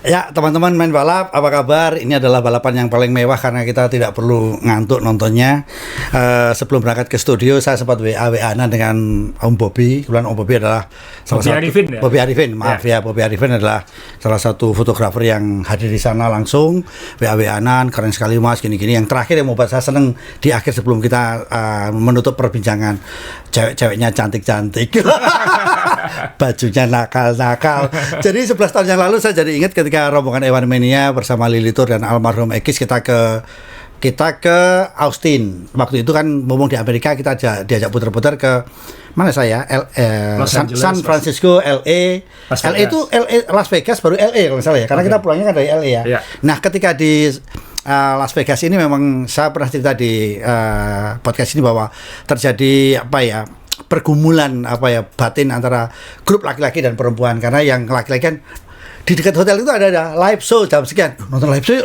Ya, teman-teman main balap, apa kabar? Ini adalah balapan yang paling mewah karena kita tidak perlu ngantuk nontonnya. Sebelum berangkat ke studio, saya sempat WA-WA-an dengan Om Bobby. Kebetulan Om Bobby adalah Bobby Arifin, maaf ya. Bobby Arifin adalah salah satu fotografer yang hadir di sana langsung. WA-WA-an, keren sekali Mas, gini-gini. Yang terakhir yang membuat saya seneng di akhir sebelum kita menutup perbincangan, cewek-ceweknya cantik-cantik. Bajunya nakal-nakal. Jadi 11 tahun yang lalu saya jadi ingat ketika rombongan Ewan Mania bersama Lili Tur dan almarhum Ekis kita ke Austin. Waktu itu kan ngomong di Amerika, kita diajak putar-putar ke mana saya? San Francisco, LA. LA itu Las Vegas baru LA kalau salah ya. Karena kita pulangnya kan dari LA ya. Yeah. Nah, ketika di Las Vegas ini memang saya pernah cerita di podcast ini bahwa terjadi pergumulan batin antara grup laki-laki dan perempuan, karena yang laki-laki kan di dekat hotel itu ada live show jam sekian, nonton live show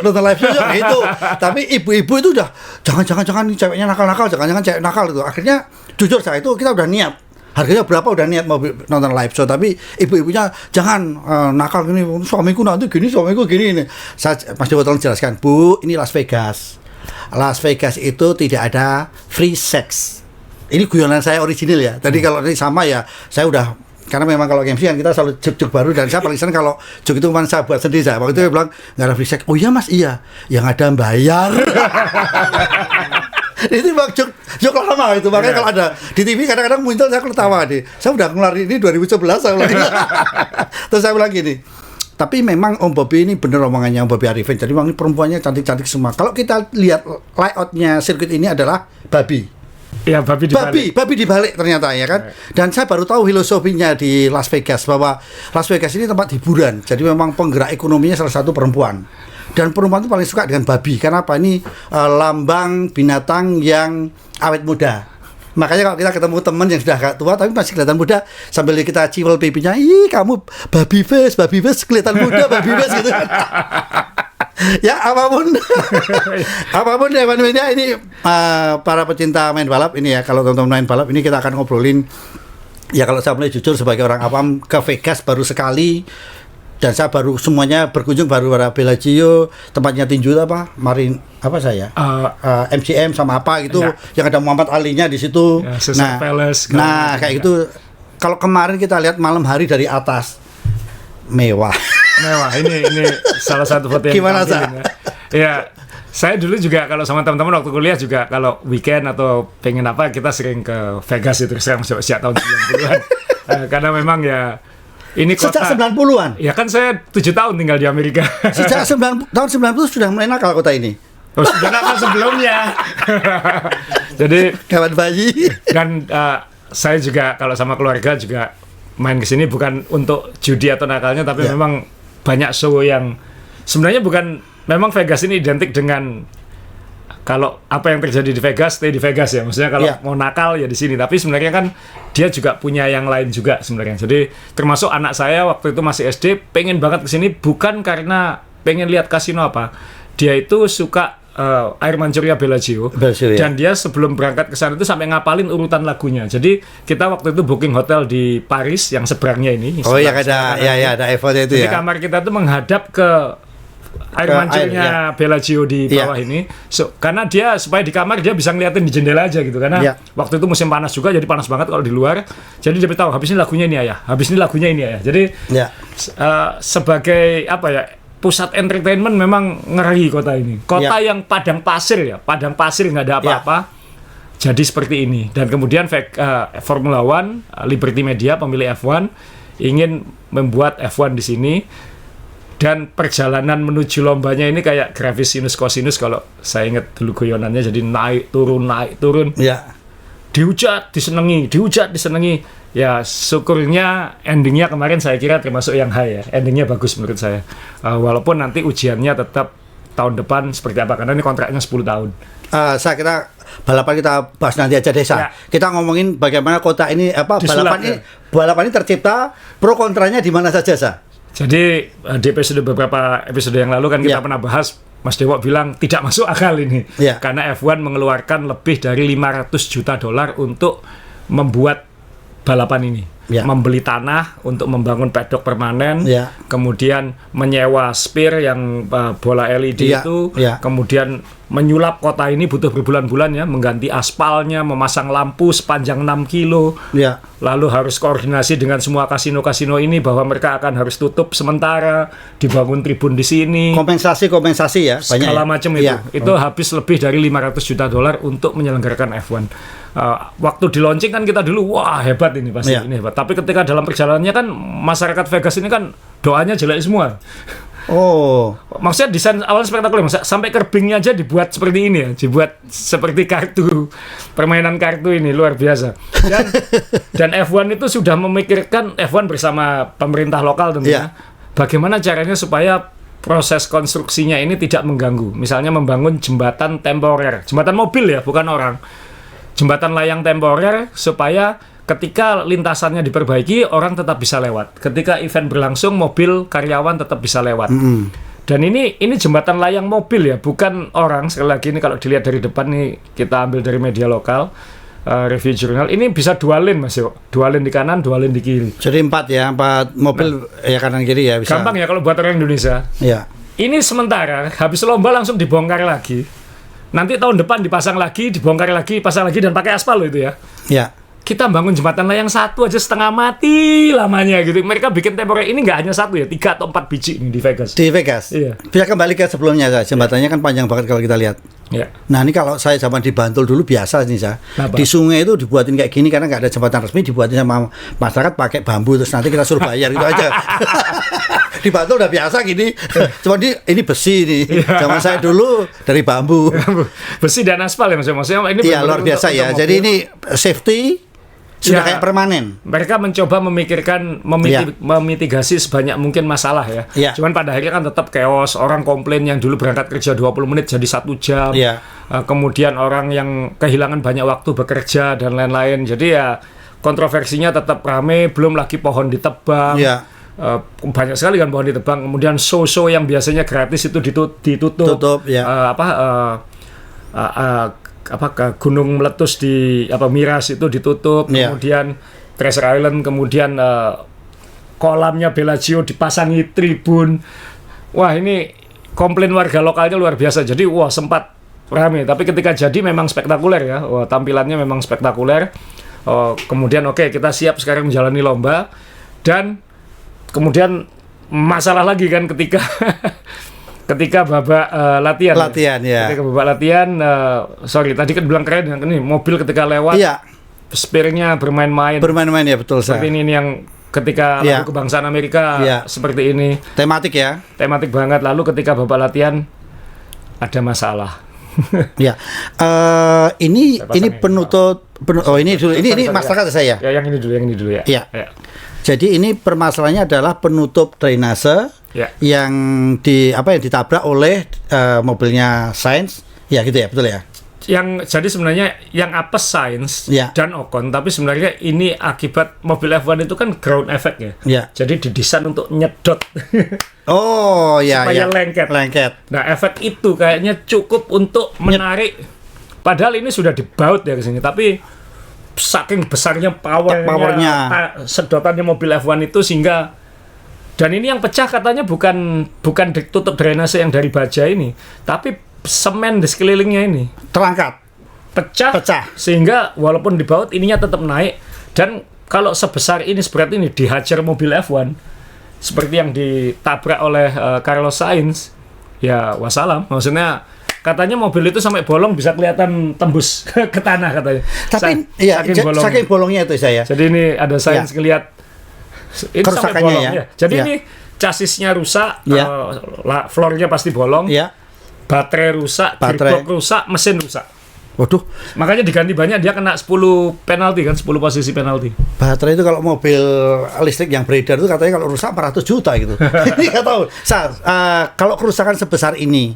itu. Tapi ibu-ibu itu udah jangan ceweknya nakal-nakal, jangan cewek nakal itu. Akhirnya jujur saya itu kita udah niat, harganya berapa udah niat mau nonton live show, tapi ibu-ibunya jangan nakal gini, suamiku gini ini. Mas Dewa tolong jelaskan, Bu, ini Las Vegas. Las Vegas itu tidak ada free sex. Ini guyonan saya original ya. Tadi kalau ini sama ya, saya udah, karena memang kalau MC kan kita selalu joke baru, dan saya paling senang kalau joke itu memang saya buat sendiri. Saya waktu itu bilang nggak ada free sex. Oh iya Mas, iya, yang ada bayar. Itu bang joke lama itu, makanya kalau ada di TV kadang-kadang muncul saya ketawa nih. Saya udah ngeluarin ini 2011 saya bilang. Terus saya bilang gini, tapi memang Om Bobby ini bener omongannya Om Bobby Arifin. Jadi memang perempuannya cantik-cantik semua. Kalau kita lihat layoutnya sirkuit ini adalah babi. Ya, babi dibalik ternyata ya kan. Dan saya baru tahu filosofinya di Las Vegas, bahwa Las Vegas ini tempat hiburan. Jadi memang penggerak ekonominya salah satu perempuan. Dan perempuan itu paling suka dengan babi. Karena apa? Ini lambang binatang yang awet muda. Makanya kalau kita ketemu teman yang sudah agak tua tapi masih kelihatan muda, sambil kita ciwel pipinya, ih kamu babi face kelihatan muda, babi face gitu. Ya apapun Ewan Mania ini, para pecinta main balap ini ya, kalau teman-teman main balap ini kita akan ngobrolin ya. Kalau saya mulai jujur sebagai orang awam, ke Vegas baru sekali, dan saya baru semuanya berkunjung baru pada Bellagio, tempatnya tinju MGM sama apa gitu ya, yang ada Muhammad Ali-nya di situ ya, nah kayak gitu. Kalau kemarin kita lihat malam hari dari atas, mewah. Ini salah satu foto yang gimana sih? Ya, saya dulu juga kalau sama teman-teman waktu kuliah juga, kalau weekend atau pengen apa, kita sering ke Vegas itu sejak tahun 90-an. Karena memang ya ini kota sejak 90-an. Ya kan saya 7 tahun tinggal di Amerika. Sejak tahun 90 sudah mulai nakal kota ini. Oh, sudah nakal sebelumnya. Jadi kawan bayi. Dan saya juga kalau sama keluarga juga main ke sini bukan untuk judi atau nakalnya, tapi memang banyak show yang sebenarnya bukan, memang Vegas ini identik dengan kalau apa yang terjadi di Vegas, stay di Vegas ya. Maksudnya kalau mau nakal ya di sini, tapi sebenarnya kan dia juga punya yang lain juga sebenarnya. Jadi termasuk anak saya waktu itu masih SD pengen banget ke sini, bukan karena pengen lihat kasino apa. Dia itu suka Air Manchuria Bellagio, dan dia sebelum berangkat ke sana itu sampai ngapalin urutan lagunya. Jadi kita waktu itu booking hotel di Paris yang seberangnya ini. Oh ya, ada Eiffel itu. Jadi kamar kita tuh menghadap ke Air Manchuria Bellagio di bawah ini. Karena dia supaya di kamar dia bisa ngeliatin di jendela aja gitu. Karena waktu itu musim panas juga, jadi panas banget kalau di luar. Jadi dia tahu habis ini lagunya ini ayah, habis ini lagunya ini ayah. Jadi sebagai pusat entertainment memang ngeri kota ini. Kota yang padang pasir nggak ada apa-apa. Jadi seperti ini. Dan kemudian Formula One, Liberty Media, pemilik F1 ingin membuat F1 di sini. Dan perjalanan menuju lombanya ini kayak gravis sinus kosinus, kalau saya ingat dulu guyonannya, jadi naik turun. Dihujat disenengi. Ya syukurnya endingnya kemarin saya kira termasuk yang high ya. Endingnya bagus menurut saya. Walaupun nanti ujiannya tetap tahun depan seperti apa, karena ini kontraknya 10 tahun. Saya kira balapan kita bahas nanti aja desa. Kita ngomongin bagaimana kota ini balapan ini tercipta, pro kontranya di mana saja Jadi di beberapa episode yang lalu kan kita pernah bahas, Mas Dewo bilang tidak masuk akal ini. Karena F1 mengeluarkan lebih dari $500 juta untuk membuat balapan ini. membeli tanah untuk membangun paddock permanen, kemudian menyewa sphere yang bola LED itu, kemudian menyulap kota ini butuh berbulan-bulan ya, mengganti aspalnya, memasang lampu sepanjang 6 kilo, lalu harus koordinasi dengan semua kasino-kasino ini bahwa mereka akan harus tutup sementara, dibangun tribun di sini, kompensasi ya, segala macam itu habis lebih dari 500 juta dolar untuk menyelenggarakan F1. Waktu di launching kan kita dulu wah hebat ini pasti ini hebat, tapi ketika dalam perjalanannya kan masyarakat Vegas ini kan doanya jelek semua. Maksudnya desain awalnya spektakuler, sampai kerbingnya aja dibuat seperti ini ya, dibuat seperti kartu, permainan kartu ini luar biasa. Dan F1 itu sudah memikirkan, F1 bersama pemerintah lokal tentunya, bagaimana caranya supaya proses konstruksinya ini tidak mengganggu. Misalnya membangun jembatan temporer, jembatan mobil ya, bukan orang. Jembatan layang temporer supaya ketika lintasannya diperbaiki, orang tetap bisa lewat. Ketika event berlangsung, mobil karyawan tetap bisa lewat. Dan ini jembatan layang mobil ya, bukan orang. Sekali lagi ini kalau dilihat dari depan nih, kita ambil dari media lokal, review jurnal. Ini bisa 2 lane Mas Yo. 2 lane di kanan, 2 lane di kiri. Jadi 4 mobil ya kanan kiri ya bisa. Gampang ya kalau buat orang Indonesia. Ini sementara, habis lomba langsung dibongkar lagi. Nanti tahun depan dipasang lagi, dibongkar lagi, pasang lagi, dan pakai aspal loh itu ya. Kita bangun jembatan layang 1 aja setengah mati lamanya gitu. Mereka bikin temporer ini nggak hanya 1 ya, 3 atau 4 biji ini di Vegas. Di Vegas? Iya. Bisa kembali ke sebelumnya, jembatannya kan panjang banget kalau kita lihat. Nah ini kalau saya zaman di Bantul dulu biasa nih, di sungai itu dibuatin kayak gini karena nggak ada jembatan resmi, dibuatin sama masyarakat pakai bambu, terus nanti kita suruh bayar gitu aja. Di Bantul udah biasa gini, cuma ini besi nih. Zaman saya dulu dari bambu. Besi dan aspal ya maksudnya ini luar biasa ya. Jadi ini safety sudah kayak permanen. Mereka mencoba memikirkan memitigasi sebanyak mungkin masalah ya. Cuman pada akhirnya kan tetap chaos. Orang komplain yang dulu berangkat kerja 20 menit jadi 1 jam. Kemudian orang yang kehilangan banyak waktu bekerja dan lain-lain. Jadi ya kontroversinya tetap rame. Belum lagi pohon ditebang. Banyak sekali kan pohon ditebang. Kemudian show yang biasanya gratis itu ditutup. Gunung meletus di Miras itu ditutup, kemudian Treasure Island, kemudian kolamnya Bellagio dipasangi tribun. Wah ini komplain warga lokalnya luar biasa. Jadi sempat ramai, tapi ketika jadi memang spektakuler ya. Tampilannya memang spektakuler. Kemudian kita siap sekarang menjalani lomba, dan kemudian masalah lagi kan ketika babak latihan ya. Ketika babak latihan, tadi kan bilang keren yang ini mobil ketika lewat, spare-nya bermain-main ya, betul. Seperti ini yang ketika lagu kebangsaan Amerika seperti ini. Tematik banget. Lalu ketika babak latihan ada masalah. Ini penutup. Ini masyarakat saya. Yang ini dulu ya. Jadi ini permasalahannya adalah penutup drainase yang ditabrak oleh mobilnya Sainz. Gitu ya, betul ya. Jadi sebenarnya yang apes Sainz dan Ocon, tapi sebenarnya ini akibat mobil F1 itu kan ground effect ya. Jadi didesain untuk nyedot. Supaya lengket. Nah, efek itu kayaknya cukup untuk menarik. Padahal ini sudah dibaut ya ke sini, tapi saking besarnya powernya sedotannya mobil F1 itu sehingga, dan ini yang pecah katanya bukan tutup drainase yang dari baja ini, tapi semen di sekelilingnya ini terangkat, pecah sehingga walaupun dibaut ininya tetap naik. Dan kalau sebesar ini, seberat ini dihajar mobil F1 seperti yang ditabrak oleh Carlos Sainz, ya wassalam. Maksudnya katanya mobil itu sampai bolong bisa kelihatan tembus ke tanah katanya. Tapi saking bolongnya itu saya. Jadi ini ada Sainz ngelihat ini sampai bolong ya. Jadi ini chassisnya rusak, floornya pasti bolong. Baterai rusak, gearbox rusak, mesin rusak. Waduh. Makanya diganti banyak, dia kena 10 penalti kan, 10 posisi penalti. Baterai itu kalau mobil listrik yang beredar itu katanya kalau rusak 400 juta gitu. Ini nggak tahu. Kalau kerusakan sebesar ini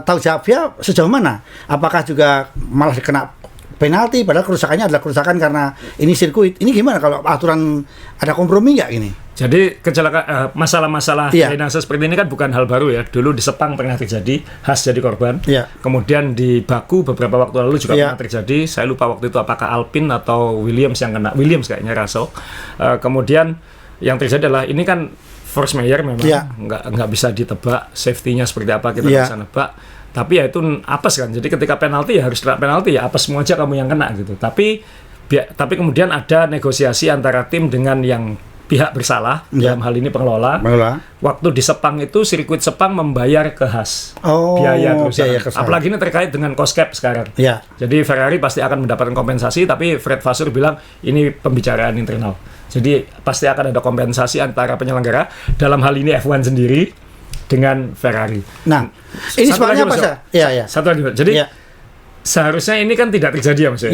tahu jawabnya sejauh mana? Apakah juga malah kena penalti padahal kerusakannya adalah kerusakan karena ini sirkuit? Ini gimana kalau aturan, ada kompromi nggak ini? Jadi masalah-masalah drainase seperti ini kan bukan hal baru ya. Dulu di Sepang pernah terjadi, Haas jadi korban. Kemudian di Baku beberapa waktu lalu juga pernah terjadi. Saya lupa waktu itu apakah Alpine atau Williams yang kena. Williams kayaknya, Russell. Kemudian yang terjadi adalah ini kan force majeure memang nggak bisa ditebak safety-nya seperti apa, kita bisa nebak. Tapi ya itu apes kan. Jadi ketika penalti ya harus kena penalti, ya apes semua aja kamu yang kena gitu. Tapi kemudian ada negosiasi antara tim dengan yang pihak bersalah, dalam hal ini pengelola. Waktu di Sepang itu, sirkuit Sepang membayar ke Haas biaya kerusakan. Apalagi ini terkait dengan cost cap sekarang. Jadi Ferrari pasti akan mendapatkan kompensasi, tapi Fred Vasseur bilang ini pembicaraan internal. Jadi pasti akan ada kompensasi antara penyelenggara, dalam hal ini F1 sendiri dengan Ferrari. Nah, ini sebabnya apa sih? Satu lagi, jadi seharusnya ini kan tidak terjadi ya Mas.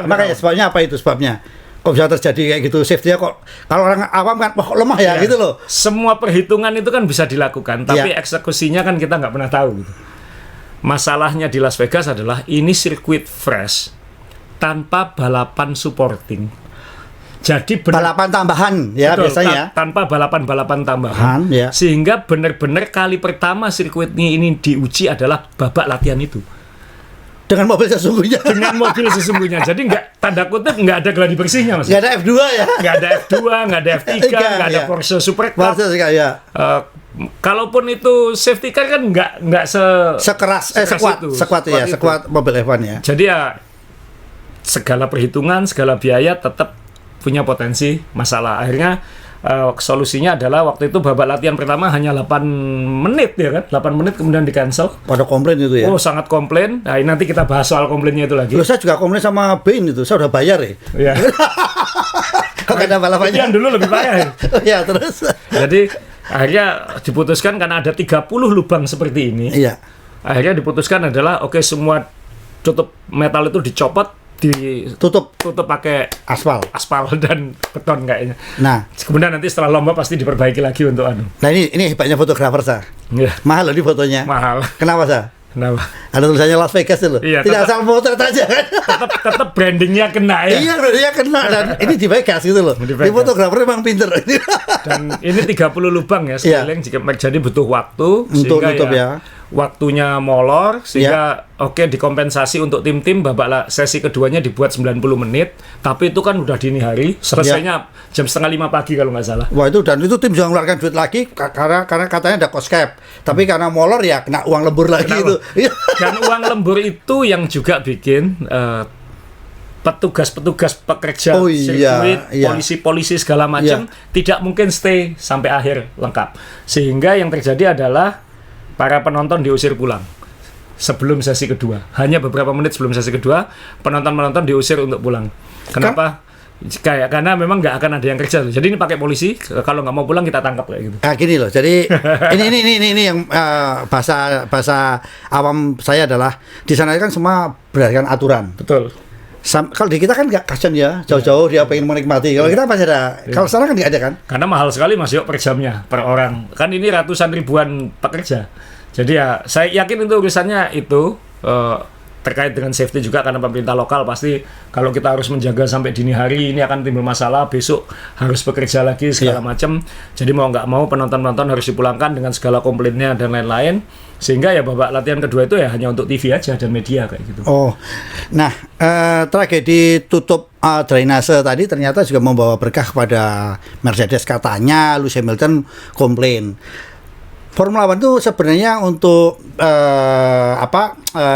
Makanya sebabnya apa itu sebabnya? Kok bisa terjadi kayak gitu, safety-nya kok kalau orang awam kan lemah ya gitu loh. Semua perhitungan itu kan bisa dilakukan, tapi eksekusinya kan kita nggak pernah tahu gitu. Masalahnya di Las Vegas adalah ini sirkuit fresh tanpa balapan supporting. Jadi balapan tambahan ya betul, biasanya tanpa balapan tambahan sehingga benar-benar kali pertama sirkuit ini diuji adalah babak latihan itu. Dengan mobil sesungguhnya. Jadi nggak, tanda kutip, nggak ada gladi bersihnya Mas. Nggak ada F2 ya? Nggak ada F2, nggak ada F3, nggak ada Porsche Super Cup. Kalaupun itu safety car kan nggak sekuat mobil F1 ya. Jadi ya segala perhitungan, segala biaya tetap punya potensi masalah. Akhirnya solusinya adalah waktu itu babak latihan pertama hanya 8 menit ya kan, 8 menit kemudian di cancel. Pada komplain itu ya? Oh sangat komplain. Nah nanti kita bahas soal komplainnya itu lagi. Loh, saya juga komplain sama Bain itu, saya udah bayar ya. Kok ada balapannya? Yang dulu lebih parah ya. Terus. Jadi akhirnya diputuskan karena ada 30 lubang seperti ini. Akhirnya diputuskan adalah oke, semua tutup metal itu dicopot, ditutup pakai aspal dan beton kayaknya. Nah, kemudian nanti setelah lomba pasti diperbaiki lagi untuk anu. Nah, ini hebatnya fotografer sah. Mahal loh di fotonya. Mahal. Kenapa sah? Kenapa? Ada tulisannya Las Vegas itu. Tidak asal potret aja kan. Tetap brandingnya kena ya. Iya, brandingnya kena dan ini di Vegas gitu loh. Di fotografer memang pinter. Dan ini 30 lubang ya sekeliling, jadi butuh waktu untuk tutup ya. Waktunya molor sehingga dikompensasi untuk tim-tim babak sesi keduanya dibuat 90 menit, tapi itu kan udah dini hari, selesainya jam 4:30 pagi kalau nggak salah. Wah itu tim jangan mengeluarkan duit lagi karena katanya ada cost cap, tapi karena molor ya kena uang lembur lagi itu. Dan uang lembur itu yang juga bikin petugas pekerja sirkuit, polisi segala macam tidak mungkin stay sampai akhir lengkap, sehingga yang terjadi adalah para penonton diusir pulang sebelum sesi kedua. Hanya beberapa menit sebelum sesi kedua, penonton diusir untuk pulang. Kenapa? Karena memang nggak akan ada yang kerja. Jadi ini pakai polisi, kalau nggak mau pulang kita tangkap kayak gitu. Nah, gini loh. Jadi ini yang bahasa awam saya adalah di sana kan semua berdasarkan aturan. Betul. Kalau di kita kan nggak kasian ya, jauh-jauh dia pengen menikmati. Kalau kita pasti ada. Kalau sana kan nggak ada kan? Karena mahal sekali Mas Yok per jamnya, per orang. Kan ini ratusan ribuan pekerja. Jadi ya saya yakin itu urusannya itu terkait dengan safety juga, karena pemerintah lokal pasti kalau kita harus menjaga sampai dini hari ini akan timbul masalah, besok harus bekerja lagi segala macam. Jadi mau nggak mau penonton harus dipulangkan dengan segala komplainnya dan lain-lain, sehingga ya babak latihan kedua itu ya hanya untuk TV aja dan media kayak gitu. Nah tragedi tutup drainase tadi ternyata juga membawa berkah kepada Mercedes, katanya Lewis Hamilton komplain. Formula One itu sebenarnya untuk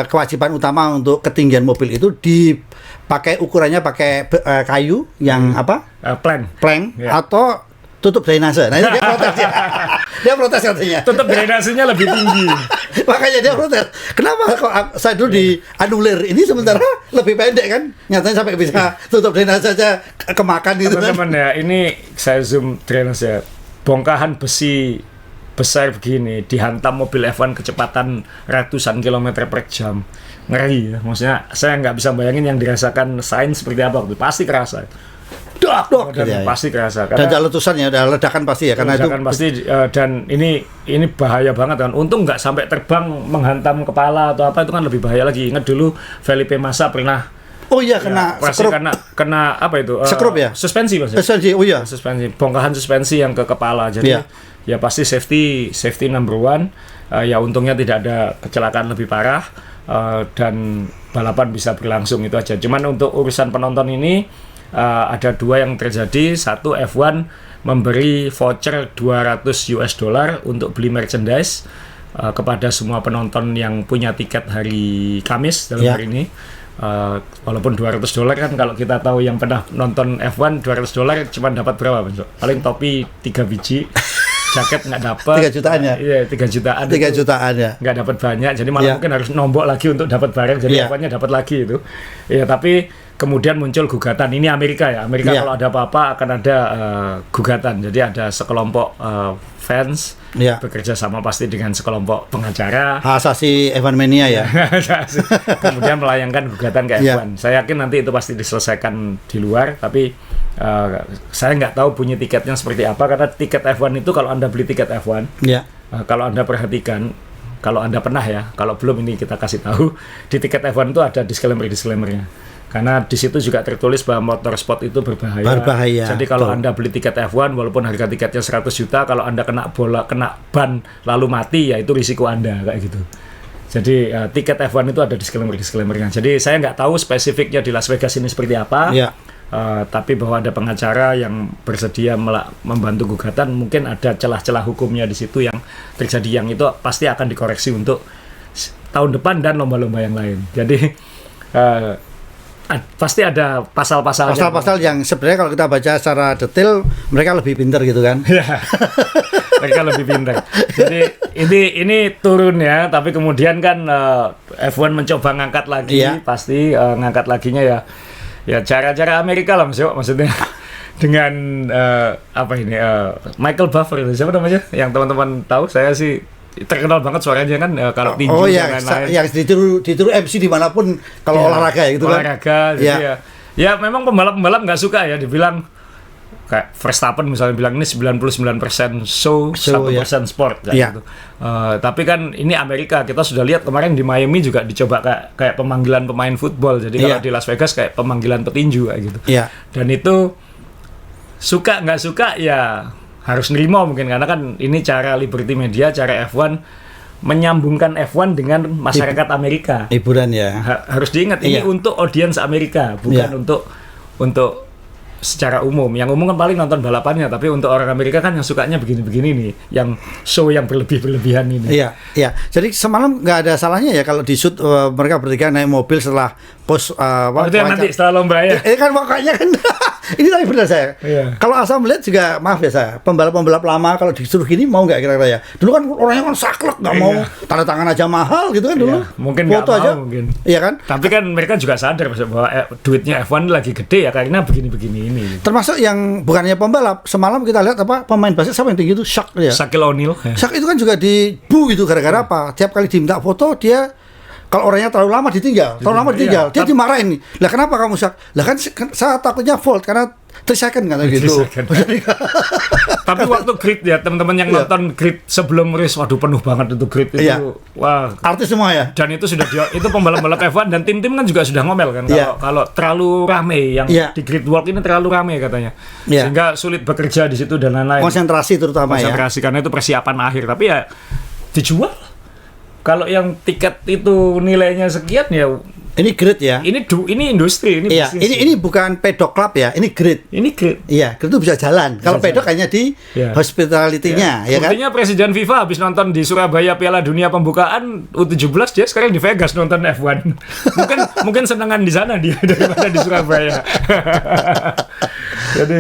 kewajiban utama untuk ketinggian mobil itu dipakai ukurannya pakai kayu yang plank atau tutup drainase. Nah ini dia protes ya. Dia protes katanya. Tutup drainasenya lebih tinggi. Makanya dia protes. Kenapa kok saya dulu dianulir ini sementara lebih pendek kan? Nyatanya sampai bisa tutup drainase aja kemakan gitu kan. Teman-teman ya, ini saya zoom drainase. Bongkahan besi besar begini dihantam mobil F1 kecepatan ratusan kilometer per jam, ngeri ya. Maksudnya saya nggak bisa bayangin yang dirasakan Sainz seperti apa, pasti kerasa. Dok, pasti kerasa. Dan ada letusan ya, ada ledakan pasti ya, karena ledakan itu pasti. Dan ini bahaya banget kan. Untung nggak sampai terbang menghantam kepala atau apa, itu kan lebih bahaya lagi. Ingat dulu Felipe Massa pernah Oh iya, kena pasti skrup. kena apa itu? Skrup ya? Suspensi Mas. Suspensi, oh iya. Suspensi, bongkahan suspensi yang ke kepala. Jadi ya pasti safety number one. Ya untungnya tidak ada kecelakaan lebih parah dan balapan bisa berlangsung, itu aja. Cuman untuk urusan penonton ini ada dua yang terjadi. Satu, F1 memberi voucher $200 untuk beli merchandise kepada semua penonton yang punya tiket hari Kamis dalam hari ini. Walaupun $200 kan, kalau kita tahu yang pernah nonton F1, $200 cuma dapat berapa Mas? Paling topi 3 biji, jaket nggak dapat. 3 jutaan ya? Iya, 3 jutaan. 3 jutaan ya. Nggak dapat banyak, jadi malah mungkin harus nombok lagi untuk dapat barang, jadi F1-nya dapat lagi itu. Ya, tapi kemudian muncul gugatan. Ini Amerika ya. Amerika kalau ada apa-apa akan ada gugatan. Jadi ada sekelompok fans bekerja sama pasti dengan sekelompok pengacara. Asasi F1 Mania ya. Kemudian melayangkan gugatan ke F1. Saya yakin nanti itu pasti diselesaikan di luar. Tapi saya nggak tahu bunyi tiketnya seperti apa. Karena tiket F1 itu kalau Anda beli tiket F1, kalau Anda perhatikan, kalau Anda pernah ya, kalau belum ini kita kasih tahu, di tiket F1 itu ada disclaimer-nya. Karena di situ juga tertulis bahwa motorsport itu berbahaya. Jadi kalau Anda beli tiket F1 walaupun harga tiketnya 100 juta, kalau Anda kena ban lalu mati, ya itu risiko Anda, kayak gitu. Jadi tiket F1 itu ada disclaimer-nya. Jadi saya nggak tahu spesifiknya di Las Vegas ini seperti apa. Tapi bahwa ada pengacara yang bersedia membantu gugatan, mungkin ada celah-celah hukumnya di situ yang terjadi, yang itu pasti akan dikoreksi untuk tahun depan dan lomba-lomba yang lain. Jadi pasti ada pasal-pasal yang sebenarnya kalau kita baca secara detail mereka lebih pintar gitu kan. Mereka lebih pintar. Jadi ini turun ya, tapi kemudian kan F1 mencoba ngangkat lagi, pasti ngangkat laginya ya cara-cara Amerika lah maksudnya. Dengan Michael Buffer itu siapa namanya? Yang teman-teman tahu, saya sih terkenal banget suaranya kan kalau tinju dan lain-lain. Yang ditiru MC dimanapun kalau olahraga ya gitu kan. Olahraga, jadi ya memang pembalap1 nggak dibilang kayak Verstappen misalnya bilang ini 99% show 1% sport gitu. Tapi kan ini Amerika, kita sudah lihat kemarin di Miami juga dicoba kayak pemanggilan pemain football. Jadi kalau di Las Vegas kayak pemanggilan petinju kayak gitu. Dan itu suka nggak suka ya harus nerima mungkin, karena kan ini cara Liberty Media, cara F1 menyambungkan F1 dengan masyarakat Amerika. Hiburan ya. Harus diingat ini untuk audiens Amerika, bukan untuk secara umum. Yang umum kan paling nonton balapannya, tapi untuk orang Amerika kan yang sukanya begini-begini nih, yang show yang berlebihan ini. Iya. Jadi semalam nggak ada salahnya ya kalau di shoot mereka bertiga naik mobil setelah pos itu yang nanti setelah lomba ya. Kan makanya kan ini tapi benar saya. Kalau asal melihat juga, maaf ya saya, pembalap-pembalap lama kalau disuruh gini mau nggak kira-kira ya? Dulu kan orangnya kan saklek, nggak mau tanda tangan aja mahal gitu kan dulu. Mungkin nggak mau aja. Mungkin. Iya kan? Tapi kan mereka juga sadar bahwa duitnya F1 lagi gede ya karena begini-begini ini. Termasuk yang bukannya pembalap, semalam kita lihat pemain basket siapa yang tinggi itu, Shaq ya. Shaquille O'Neal. Shaq itu kan juga dibu gitu gara-gara apa? Tiap kali diminta foto dia, kalau orangnya terlalu lama ditinggal, dia dimarahin nih. Lah kenapa kamu Shaq? Lah kan saya takutnya fault karena 3 second kan gitu. Tapi waktu grid ya teman-teman yang nonton grid sebelum race, waduh penuh banget itu grid itu. Wah, artis semua ya. Dan itu sudah itu pembalap-pembalap F1 dan tim-tim kan juga sudah ngomel kan kalau terlalu rame yang di grid walk ini terlalu rame katanya. Sehingga sulit bekerja di situ dan lain-lain. Konsentrasi karena itu persiapan akhir, tapi ya dijual. Kalau yang tiket itu nilainya sekian ya. Ini grid ya. Ini industri, ini bisnis. Ini bukan pedok club ya, ini grid. Iya, grid itu bisa jalan. Kalau pedok hanya di hospitality-nya, ya kan? Buktinya Presiden FIFA habis nonton di Surabaya Piala Dunia pembukaan U17, dia sekarang di Vegas nonton F1. mungkin senengan di sana dia daripada di Surabaya. Jadi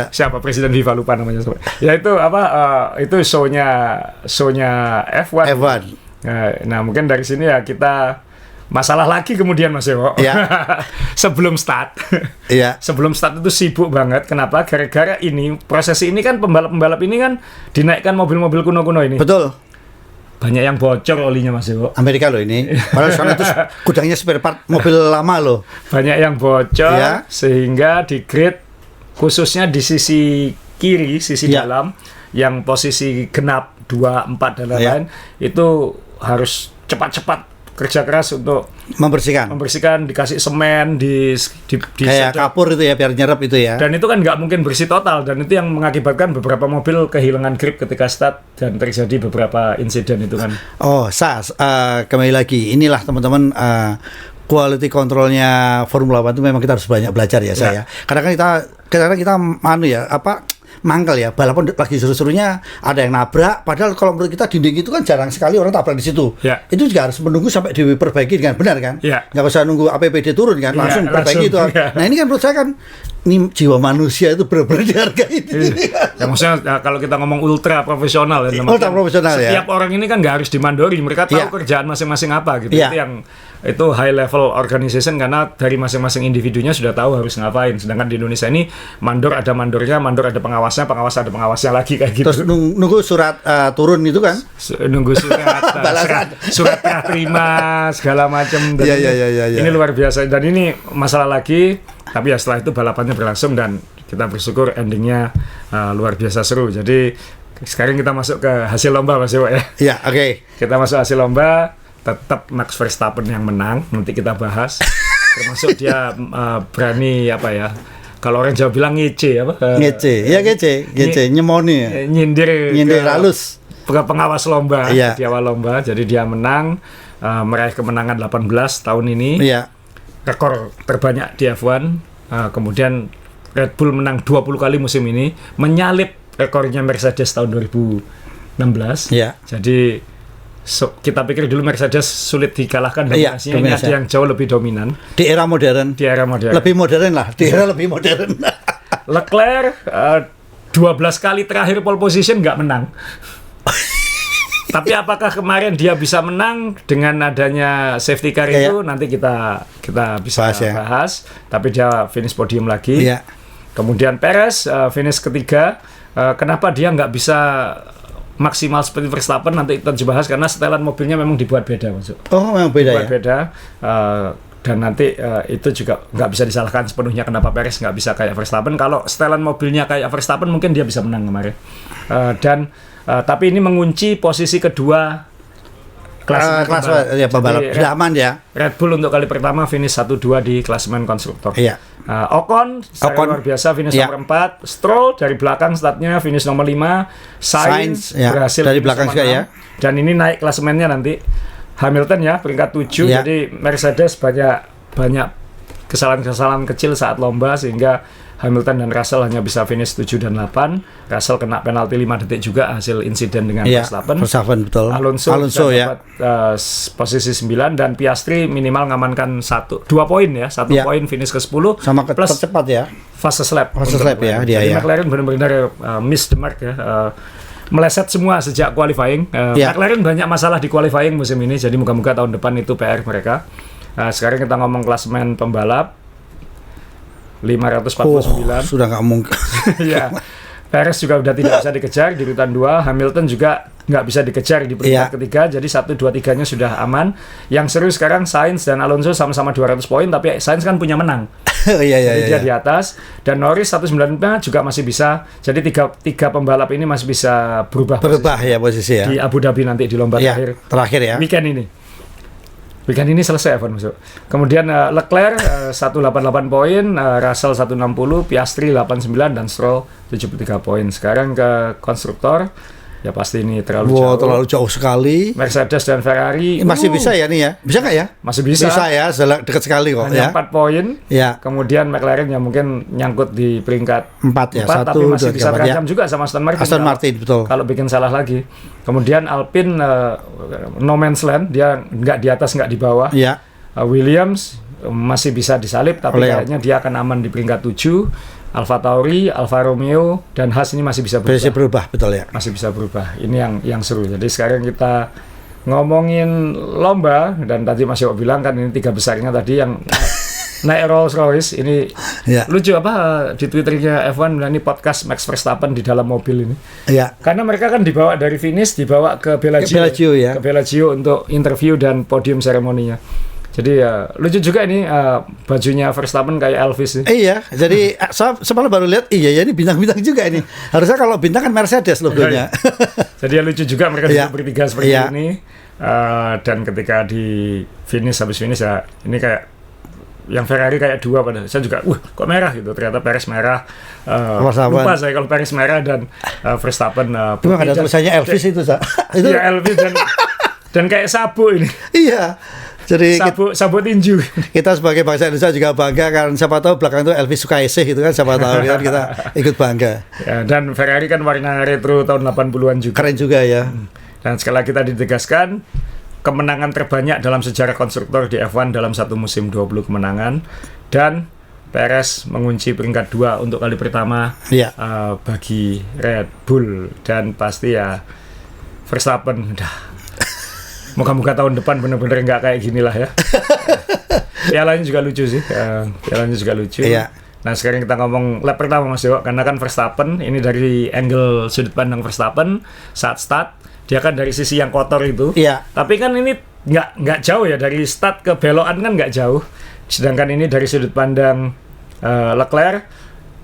siapa Presiden FIFA lupa namanya. Ya itu itu show-nya F1. Nah, mungkin dari sini ya kita masalah lagi kemudian Mas Ewo. Sebelum start. Sebelum start itu sibuk banget. Kenapa? Gara-gara ini prosesi ini kan pembalap-pembalap ini kan dinaikkan mobil-mobil kuno-kuno ini. Betul. Banyak yang bocor olinya Mas Ewo. Amerika loh ini. Padahal sana itu gudangnya spare part mobil lama loh. Banyak yang bocor sehingga di grid khususnya di sisi kiri, sisi dalam yang posisi genap 2, 4 dan lain-lain itu harus cepat-cepat kerja keras untuk membersihkan, dikasih semen, kayak kapur itu ya biar nyerap itu ya. Dan itu kan nggak mungkin bersih total, dan itu yang mengakibatkan beberapa mobil kehilangan grip ketika start dan terjadi beberapa insiden itu kan. Kembali lagi, inilah teman-teman quality controlnya Formula One itu memang kita harus banyak belajar ya saya. Karena kita mangkel ya, balapan lagi seru-serunya ada yang nabrak, padahal kalau menurut kita dinding itu kan jarang sekali orang tabrak di situ. Itu juga harus menunggu sampai diperbaiki dengan benar kan. Nggak usah nunggu APBD turun kan, langsung perbaiki itu. Nah ini kan menurut saya kan ini jiwa manusia itu benar-benar dihargai. Ya maksudnya kalau kita ngomong ultra profesional ya, setiap orang ini kan nggak harus dimandori, mereka tahu kerjaan masing-masing apa gitu. Itu high level organization karena dari masing-masing individunya sudah tahu harus ngapain. Sedangkan di Indonesia ini mandor ada mandornya, mandor ada pengawasnya, pengawas ada pengawasnya lagi kayak gitu. Terus nunggu surat turun itu kan? Nunggu surat terima segala macam. Ini luar biasa, dan ini masalah lagi. Tapi ya setelah itu balapannya berlangsung dan kita bersyukur endingnya luar biasa seru. Jadi sekarang kita masuk ke hasil lomba Mas Iwo ya. Iya, oke. Kita masuk hasil lomba. Tetap Max Verstappen yang menang, nanti kita bahas. Termasuk dia berani kalau orang Jawa bilang ngece nyemoni, nyindir halus ke pengawas lomba di awal lomba. Jadi dia menang, meraih kemenangan 18 tahun ini, rekor terbanyak di F1. Kemudian Red Bull menang 20 kali musim ini, menyalip rekornya Mercedes tahun 2016. Jadi kita pikir dulu Mercedes sulit dikalahkan dominasinya, ini ada yang jauh lebih dominan di era modern. Lebih modern lah, di era lebih modern. Leclerc 12 kali terakhir pole position nggak menang. Tapi apakah kemarin dia bisa menang dengan adanya safety car itu? Nanti kita bisa bahas. Tapi dia finish podium lagi. Kemudian Perez finish ketiga. Kenapa dia nggak bisa maksimal seperti Verstappen, nanti kita bahas karena setelan mobilnya memang dibuat beda, Mas. Memang beda beda. Dan nanti itu juga nggak bisa disalahkan sepenuhnya kenapa Perez nggak bisa kayak Verstappen. Kalau setelan mobilnya kayak Verstappen mungkin dia bisa menang kemarin. Tapi ini mengunci posisi kedua kelas pembalap. Sudah aman ya. Red Bull untuk kali pertama finish 1-2 di klasemen konstruktor. Ocon luar biasa finish nomor 4. Stroll dari belakang startnya finish nomor 5. Sainz berhasil dari belakang juga ya. Dan ini naik klasemennya nanti. Hamilton ya peringkat 7. Jadi Mercedes banyak kesalahan-kesalahan kecil saat lomba sehingga Hamilton dan Russell hanya bisa finish 7 dan 8. Russell kena penalti 5 detik juga hasil insiden dengan Verstappen. Betul. Alonso dapat posisi 9 dan Piastri minimal ngamankan 2 poin ya. 1 poin finish ke 10 sama plus tercepat ya. Fastest lap ya dia. Jadi McLaren benar-benar miss the mark ya. Meleset semua sejak qualifying. McLaren banyak masalah di qualifying musim ini, jadi moga-moga tahun depan itu PR mereka. Sekarang kita ngomong klasemen pembalap 549. Sudah nggak mungkin. Perez juga udah tidak bisa dikejar di urutan 2. Hamilton juga nggak bisa dikejar di peringkat ketiga. Jadi 1, 2, 3-nya sudah aman. Yang seru sekarang Sainz dan Alonso sama-sama 200 poin, tapi Sainz kan punya menang. Jadi dia di atas. Dan Norris 195 juga masih bisa. Jadi tiga pembalap ini masih bisa berubah posisi ya. Di Abu Dhabi nanti di lomba terakhir ya. Weekend ini selesai Evan masuk. Kemudian Leclerc 188 poin, Russell 160, Piastri 89 dan Stroll 73 poin. Sekarang ke konstruktor. Ya pasti ini terlalu jauh. Terlalu jauh sekali. Mercedes dan Ferrari masih bisa ya nih ya? Bisa nggak ya? Masih bisa. Bisa ya, dekat sekali kok. Hanya 4 poin. Kemudian McLaren yang mungkin nyangkut di peringkat 4 ya. 4 tapi masih bisa terancam juga sama Aston Martin. Betul. Kalau bikin salah lagi. Kemudian Alpine no man's land, dia nggak di atas nggak di bawah. Williams masih bisa disalip tapi kayaknya dia akan aman di peringkat 7. Alfa Tauri, Alfa Romeo, dan Haas ini masih bisa berubah. Betul ya. Masih bisa berubah. Ini yang seru. Jadi sekarang kita ngomongin lomba, dan tadi Mas Yowo bilang kan ini 3 besarnya tadi yang naik Rolls Royce. Ini lucu di Twitternya F1 bilang ini podcast Max Verstappen di dalam mobil ini. Karena mereka kan dibawa dari finish, dibawa ke Bellagio, ke Bellagio untuk interview dan podium seremoninya. Jadi ya lucu juga ini bajunya Verstappen kayak Elvis. Iya, jadi saya semalam baru lihat, iya ya ini bintang-bintang juga ini. Harusnya kalau bintang kan Mercedes logonya. Jadi ya lucu juga mereka Iya. bertiga seperti Iya. ini. Dan ketika di habis finish ya ini kayak yang Ferrari kayak dua pada saya juga kok merah gitu, ternyata Perez merah, lupa saya kalau Perez merah dan Verstappen Cuma ada tulisannya Elvis itu itu ya Elvis dan kayak sabuk ini. Iya, jadi sabuk tinju. kita sebagai bangsa Indonesia juga bangga kan, siapa tahu belakang itu Elvis Sukaesih gitu kan, siapa tahu kan kita ikut bangga. Ya, dan Ferrari kan warna retro tahun 80-an juga. Keren juga ya. Dan sekali lagi kita ditegaskan kemenangan terbanyak dalam sejarah konstruktor di F1 dalam satu musim 20 kemenangan, dan Perez mengunci peringkat 2 untuk kali pertama Iya. bagi Red Bull, dan pasti ya Verstappen udah moga-moga tahun depan benar-benar nggak kayak gini lah ya. Pialanya juga lucu sih, pialanya juga lucu. Iya. Nah sekarang kita ngomong lap pertama Mas Dewa, karena kan Verstappen ini dari angle sudut pandang Verstappen saat start dia kan dari sisi yang kotor itu. Iya. Tapi kan ini nggak jauh ya, dari start ke belokan kan nggak jauh. Sedangkan ini dari sudut pandang Leclerc,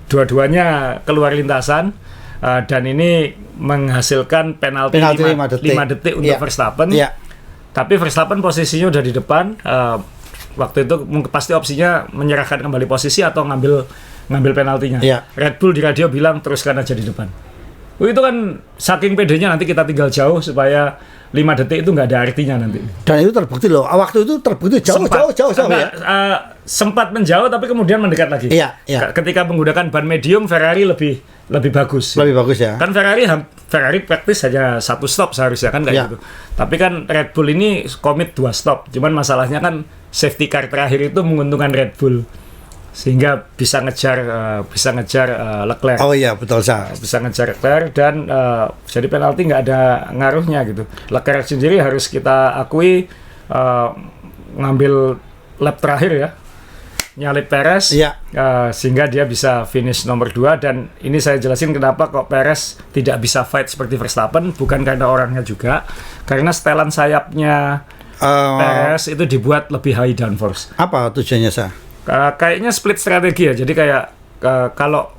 dua-duanya keluar lintasan, dan ini menghasilkan penalti 5 detik untuk Iya. Verstappen. Iya. Tapi Verstappen posisinya udah di depan. Waktu itu pasti opsinya menyerahkan kembali posisi atau ngambil penaltinya. Iya. Red Bull di radio bilang teruskan aja di depan. Itu kan saking pedenya, nanti kita tinggal jauh supaya 5 detik itu nggak ada artinya nanti. Dan itu terbukti loh. Waktu itu terbukti jauh ya. Sempat menjauh tapi kemudian mendekat lagi. Iya, iya. Ketika menggunakan ban medium, Ferrari lebih bagus. Lebih bagus ya. Kan Ferrari praktis hanya 1 stop seharusnya kan kayak Iya. gitu. Tapi kan Red Bull ini komit 2 stop. Cuman masalahnya kan safety car terakhir itu menguntungkan Red Bull, sehingga bisa ngejar Leclerc. Oh iya betul sah. Bisa ngejar Leclerc, dan jadi penalti nggak ada ngaruhnya gitu. Leclerc sendiri harus kita akui ngambil lap terakhir ya, nyalip Perez. Iya. Sehingga dia bisa finish nomor 2, dan ini saya jelasin kenapa kok Perez tidak bisa fight seperti Verstappen, bukan karena orangnya juga, karena setelan sayapnya Perez itu dibuat lebih high downforce. Apa tujuannya sah? Kayaknya split strategi ya. Jadi kayak kalau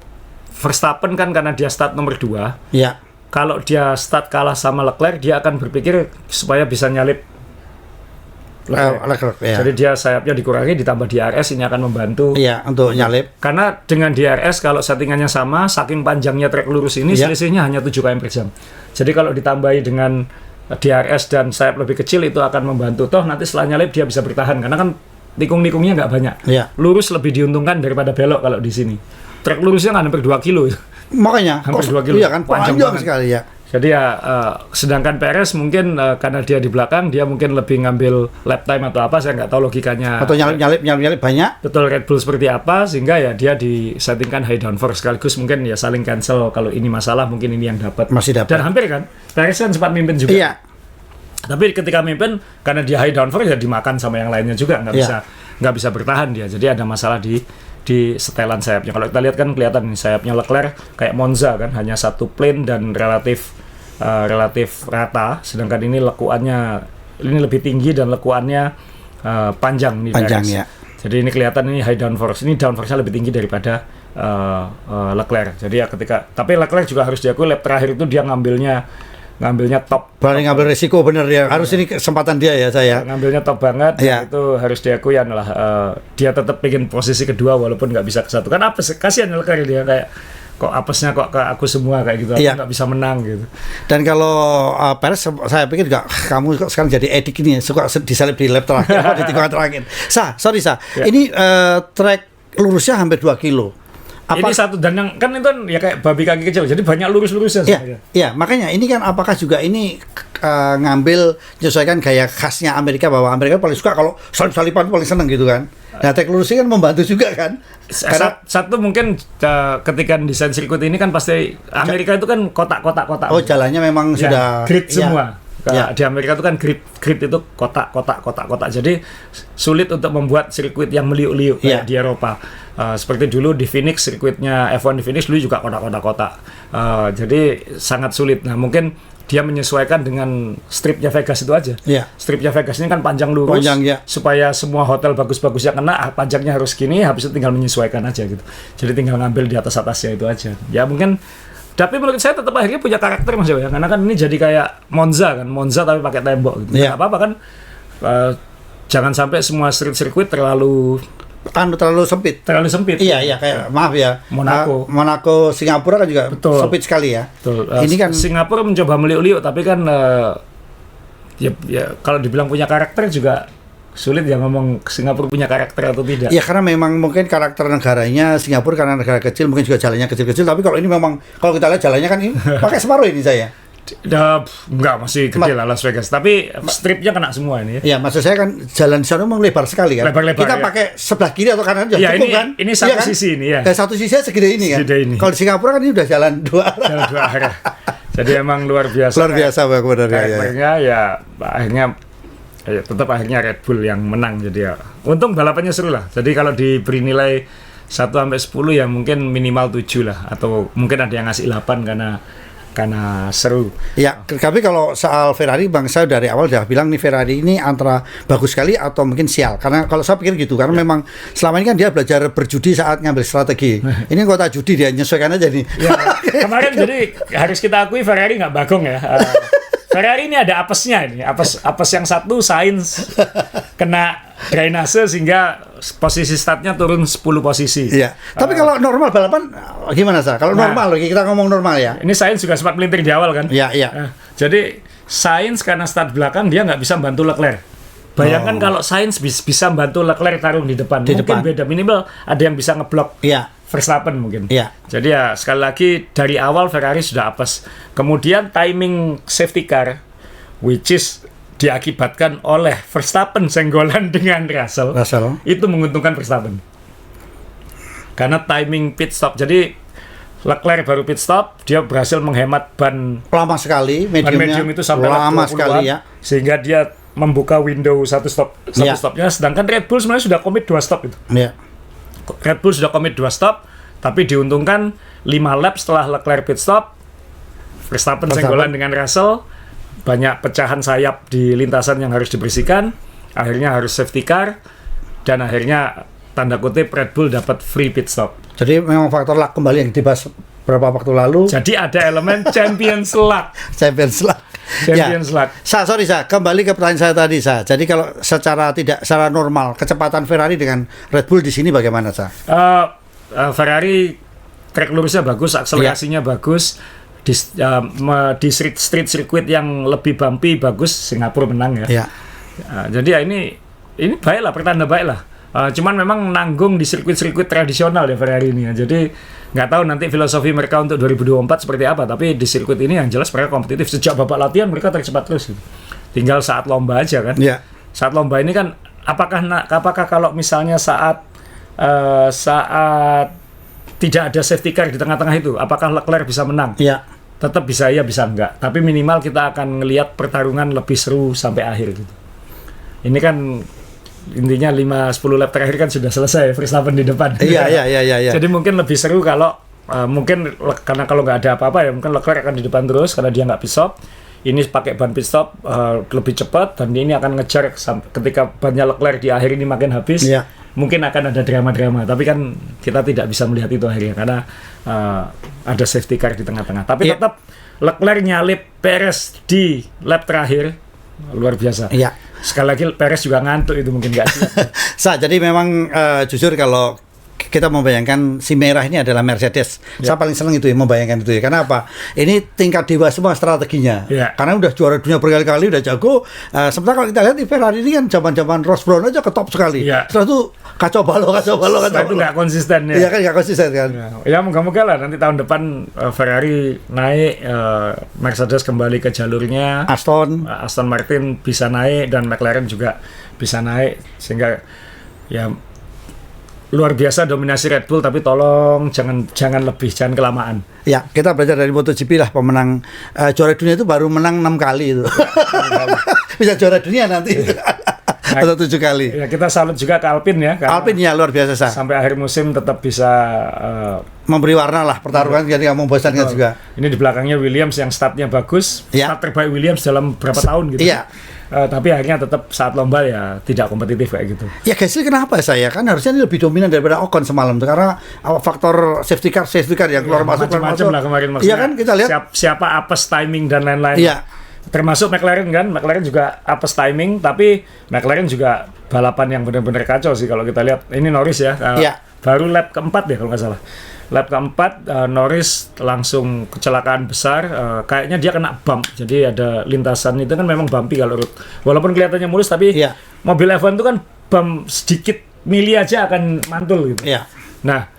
Verstappen kan karena dia start nomor 2, Iya. kalau dia start kalah sama Leclerc, dia akan berpikir supaya bisa nyalip Leclerc, ya. Jadi dia sayapnya dikurangi, ditambah DRS, ini akan membantu. Iya, untuk nyalip. Karena dengan DRS kalau settingannya sama, saking panjangnya trek lurus ini, Iya. selisihnya hanya 7 km per jam. Jadi kalau ditambahi dengan DRS dan sayap lebih kecil, itu akan membantu. Toh nanti setelah nyalip dia bisa bertahan, karena kan tikung-tikungnya nggak banyak. Iya. Lurus lebih diuntungkan daripada belok kalau di sini. Trek lurusnya kan hampir 2 kilo. Makanya Hampir 2 kilo. Iya kan, panjang banget sekali ya. Jadi ya, sedangkan Perez mungkin karena dia di belakang, dia mungkin lebih ngambil lap time atau apa, saya nggak tahu logikanya. Atau nyalip banyak. Betul Red Bull seperti apa, sehingga ya dia disettingkan high downforce, sekaligus mungkin ya saling cancel, kalau ini masalah mungkin ini yang dapat. Masih dapat. Dan hampir kan, Perez kan sempat mimpin juga. Iya. Tapi ketika mimpin, karena dia high downforce ya dimakan sama yang lainnya juga, nggak bisa bertahan dia. Jadi ada masalah di setelan sayapnya. Kalau kita lihat kan kelihatan nih, sayapnya Leclerc kayak Monza kan, hanya satu plane dan relatif rata, sedangkan ini lekuannya ini lebih tinggi dan lekuannya panjang nih. Panjang ya. Jadi ini kelihatan ini high downforce. Ini downforce-nya lebih tinggi daripada Leclerc. Jadi ya tapi Leclerc juga harus diakui lap terakhir itu dia ngambilnya top. Berani ngambil resiko bener ya. Harus ini kesempatan dia ya saya. Ngambilnya top banget. Ya. Itu harus diakui adalah dia tetap pengen posisi kedua walaupun nggak bisa ke satu. Kan apes, kasihan Leclerc dia kayak kok apesnya kok ke aku semua kayak gitu. Aku Ya. nggak bisa menang gitu. Dan kalau Perez saya pikir juga kamu kok sekarang jadi edik ini suka disalip di lap terakhir apa di tikungan terakhir. Sorry Ya. Ini trek lurusnya hampir 2 kilo. Ini satu, dan yang kan itu kan ya kayak babi kaki kecil, jadi banyak lurus-lurusnya sebenarnya. Iya, makanya ini kan apakah juga ini ngambil menyesuaikan gaya khasnya Amerika, bahwa Amerika paling suka kalau salip-salipan paling seneng gitu kan. Nah, trek lurusnya kan membantu juga kan. Karena Satu mungkin ketika desain sirkuit ini kan pasti Amerika itu kan kotak-kotak. jalannya memang Ya, sudah grid semua. Di Amerika itu kan grid itu kotak. Jadi sulit untuk membuat sirkuit yang meliuk-liuk kayak di Eropa. Seperti dulu di Phoenix, sirkuitnya F1 di Phoenix dulu juga kotak. Jadi sangat sulit. Nah, mungkin dia menyesuaikan dengan stripnya Vegas itu aja. Stripnya Vegas ini kan panjang lurus, supaya semua hotel bagus-bagusnya kena, panjangnya harus gini, habis itu tinggal menyesuaikan aja gitu. Jadi tinggal ngambil di atasnya itu aja. Ya mungkin, tapi menurut saya tetap akhirnya punya karakter Mas Dewa ya, karena kan ini jadi kayak Monza tapi pakai tembok gitu. Nggak apa-apa kan, jangan sampai semua street-sirkuit terlalu sempit. Iya, kayak maaf ya. Monaco, Singapura kan juga sempit sekali ya. Betul. Ini kan Singapura mencoba meliuk-liuk, tapi kan ya kalau dibilang punya karakter juga sulit ya ngomong Singapura punya karakter atau tidak. Ya karena memang mungkin karakter negaranya Singapura karena negara kecil mungkin juga jalannya kecil-kecil, tapi kalau ini memang kalau kita lihat jalannya kan ini pakai separuh ini saya. Enggak, masih kecil lah Las Vegas, tapi stripnya kena semua ini ya. Maksud saya kan jalan di sana memang lebar sekali kan. Kita pakai sebelah kiri atau kanan aja cukup kan. Ini satu sisi ini ya. Satu sisi segede ini kan. Kalau di Singapura kan ini udah jalan dua arah. Jadi emang luar biasa. Luar biasa karakternya ya akhirnya tetap akhirnya Red Bull yang menang. Jadi ya untung balapannya seru lah. Jadi kalau diberi nilai 1 sampai 10 ya mungkin minimal 7 lah, atau mungkin ada yang ngasih 8 karena seru. Ya, tapi kalau soal Ferrari, Bang, saya dari awal udah bilang nih Ferrari ini antara bagus sekali atau mungkin sial. Karena kalau saya pikir gitu, karena memang selama ini kan dia belajar berjudi saat ngambil strategi. Ini kota judi dia nyesuaikan aja nih. Ya, kemarin jadi harus kita akui Ferrari nggak bagong ya. Ferrari ini ada apesnya ini. Apes yang satu Sainz kena drainase sehingga posisi startnya turun 10 posisi. Iya. Tapi kalau normal balapan gimana sah? Kalau normal kita ngomong normal ya. Ini Sainz juga sempat melintir di awal kan? Iya. Jadi Sainz karena start belakang dia nggak bisa bantu Leclerc. Bayangkan kalau Sainz bisa bantu Leclerc tarung di depan. Mungkin beda, minimal ada yang bisa ngeblok. Verstappen mungkin. Jadi ya sekali lagi dari awal Ferrari sudah apes. Kemudian timing safety car, which is diakibatkan oleh Verstappen senggolan dengan Russell. Itu menguntungkan Verstappen. Karena timing pit stop. Jadi Leclerc baru pit stop, dia berhasil menghemat ban lama sekali, medium itu sampai lama sekali ya. Sehingga dia membuka window satu stopnya, sedangkan Red Bull sebenarnya sudah komit 2 stop itu. Red Bull sudah komit 2 stop, tapi diuntungkan 5 lap setelah Leclerc pit stop, Verstappen senggolan dengan Russell, banyak pecahan sayap di lintasan yang harus dibersihkan, akhirnya harus safety car, dan akhirnya tanda kutip Red Bull dapat free pit stop. Jadi memang faktor luck kembali yang dibahas beberapa waktu lalu. Jadi ada elemen Champions luck. Sorry, kembali ke pertanyaan saya tadi, Jadi kalau secara normal kecepatan Ferrari dengan Red Bull di sini bagaimana, Ferrari track lurusnya bagus, akselerasinya bagus. Di street circuit yang lebih bumpy bagus, Singapura menang ya. Jadi ya ini baiklah, pertanda baiklah. Cuman memang nanggung di sirkuit-sirkuit tradisional ya Ferrari ini ya. Jadi nggak tahu nanti filosofi mereka untuk 2024 seperti apa, tapi di sirkuit ini yang jelas mereka kompetitif. Sejak babak latihan mereka tercepat terus gitu. Tinggal saat lomba aja kan. Saat lomba ini kan apakah kalau misalnya saat tidak ada safety car di tengah-tengah itu, apakah Leclerc bisa menang? Tetap bisa ya, bisa enggak. Tapi minimal kita akan ngelihat pertarungan lebih seru sampai akhir gitu. Ini kan intinya 5-10 lap terakhir kan sudah selesai, Verstappen di depan. Iya. Jadi mungkin lebih seru kalau mungkin karena kalau nggak ada apa-apa ya mungkin Leclerc akan di depan terus karena dia nggak pit stop. Ini pakai ban pit stop lebih cepat, dan ini akan ngejar ketika bannya Leclerc di akhir ini makin habis. Mungkin akan ada drama-drama, tapi kan kita tidak bisa melihat itu akhirnya karena ada safety car di tengah-tengah. Tapi tetap Leclerc nyalip Perez di lap terakhir luar biasa. Sekali lagi Perez juga ngantuk itu mungkin nggak siap. Jadi memang jujur kalau kita membayangkan si merah ini adalah Mercedes. Saya paling senang itu ya, membayangkan itu ya. Karena apa? Ini tingkat dewa semua strateginya. Karena udah juara dunia berkali-kali, udah jago. Sementara kalau kita lihat di Ferrari ini kan zaman-zaman Ross Brown aja ke top sekali. Setelah itu kacau balau. Setelah itu nggak konsisten ya. Iya kan, nggak konsisten kan. Ya moga-moga lah nanti tahun depan Ferrari naik, Mercedes kembali ke jalurnya. Aston Martin bisa naik dan McLaren juga bisa naik, sehingga ya luar biasa dominasi Red Bull, tapi tolong jangan lebih, jangan kelamaan. Ya, kita belajar dari MotoGP lah, pemenang juara dunia itu baru menang 6 kali itu. Bisa juara dunia nanti. Atau 7 kali. Ya, kita salut juga ke Alpine ya. Alpine ya luar biasa sah. Sampai akhir musim tetap bisa memberi warna lah pertarungan, jadi nggak membosankan juga. Ini di belakangnya Williams yang startnya bagus, start terbaik Williams dalam berapa tahun gitu. Iya. Tapi akhirnya tetap saat lomba ya tidak kompetitif kayak gitu. Ya Gasly kenapa saya kan harusnya ini lebih dominan daripada Ocon semalam tuh, karena faktor safety car yang keluar masuk macam-macam lah kemarin maksudnya. Iya kan kita lihat siapa apes timing dan lain-lain. Iya. Termasuk McLaren kan, McLaren juga apes timing, tapi McLaren juga balapan yang benar-benar kacau sih kalau kita lihat. Ini Norris ya, baru lap keempat deh kalau nggak salah. Lap keempat Norris langsung kecelakaan besar, kayaknya dia kena bump, jadi ada lintasan itu kan memang bumpy kalau walaupun kelihatannya mulus, tapi mobil F1 itu kan bump sedikit mili aja akan mantul gitu. Nah,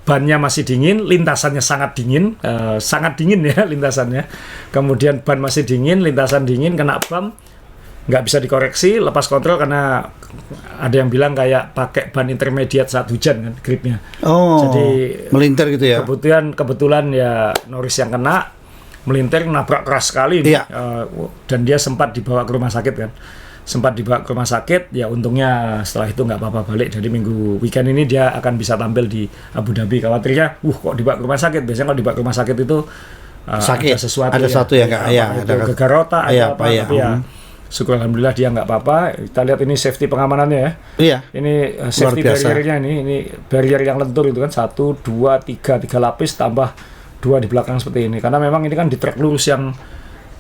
bannya masih dingin, lintasannya sangat dingin ya lintasannya. Kemudian ban masih dingin, lintasan dingin, kena bump, nggak bisa dikoreksi, lepas kontrol karena ada yang bilang kayak pakai ban intermediate saat hujan kan gripnya. Jadi melintir gitu ya. Kebetulan ya Norris yang kena, melintir, nabrak keras sekali. Dan dia sempat dibawa ke rumah sakit kan. Ya untungnya setelah itu nggak apa-apa balik. Jadi weekend ini dia akan bisa tampil di Abu Dhabi. Khawatirnya kok dibawa ke rumah sakit, biasanya kalau dibawa ke rumah sakit itu sakit, ada sesuatu yang nggak ada gegar otak atau apa, tapi ya syukur alhamdulillah dia nggak apa-apa. Kita lihat ini safety pengamanannya ya. Iya. Ini safety barriernya ini barrier yang lentur itu kan 1, 2, 3 lapis tambah 2 di belakang seperti ini. Karena memang ini kan di trek lurus yang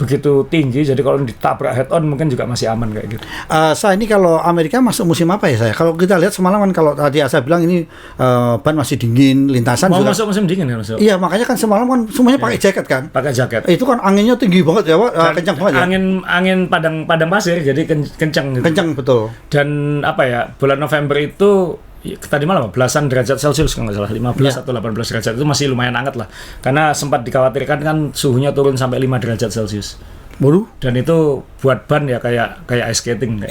begitu tinggi, jadi kalau ditabrak head on mungkin juga masih aman kayak gitu. Ini kalau Amerika masuk musim apa ya saya? Kalau kita lihat semalam kan, kalau tadi Asa bilang ini ban masih dingin, lintasan mau juga masuk musim dingin ya masuk. Iya, makanya kan semalam kan semuanya pakai jaket kan? Pakai jaket. Itu kan anginnya tinggi banget ya, kencang banget ya. Angin padang pasir, jadi kencang gitu. Kencang betul. Dan apa ya, bulan November itu tadi malam belasan derajat Celcius kalau nggak salah, 15 atau 18 derajat, itu masih lumayan hangat lah, karena sempat dikhawatirkan kan suhunya turun sampai 5 derajat Celcius. Dan itu buat ban ya kayak ice skating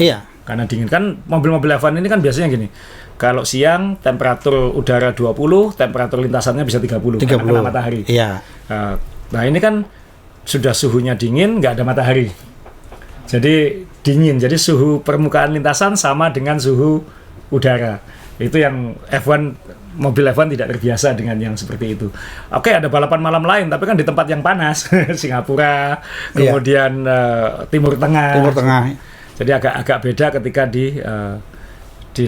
karena dingin kan. Mobil-mobil F1 ini kan biasanya gini, kalau siang temperatur udara 20, temperatur lintasannya bisa 30 karena kena matahari. Nah ini kan sudah suhunya dingin, nggak ada matahari, jadi dingin, jadi suhu permukaan lintasan sama dengan suhu udara. Itu yang mobil F1 tidak terbiasa dengan yang seperti itu. Oke, ada balapan malam lain, tapi kan di tempat yang panas, Singapura, kemudian Timur Tengah. Jadi agak beda ketika di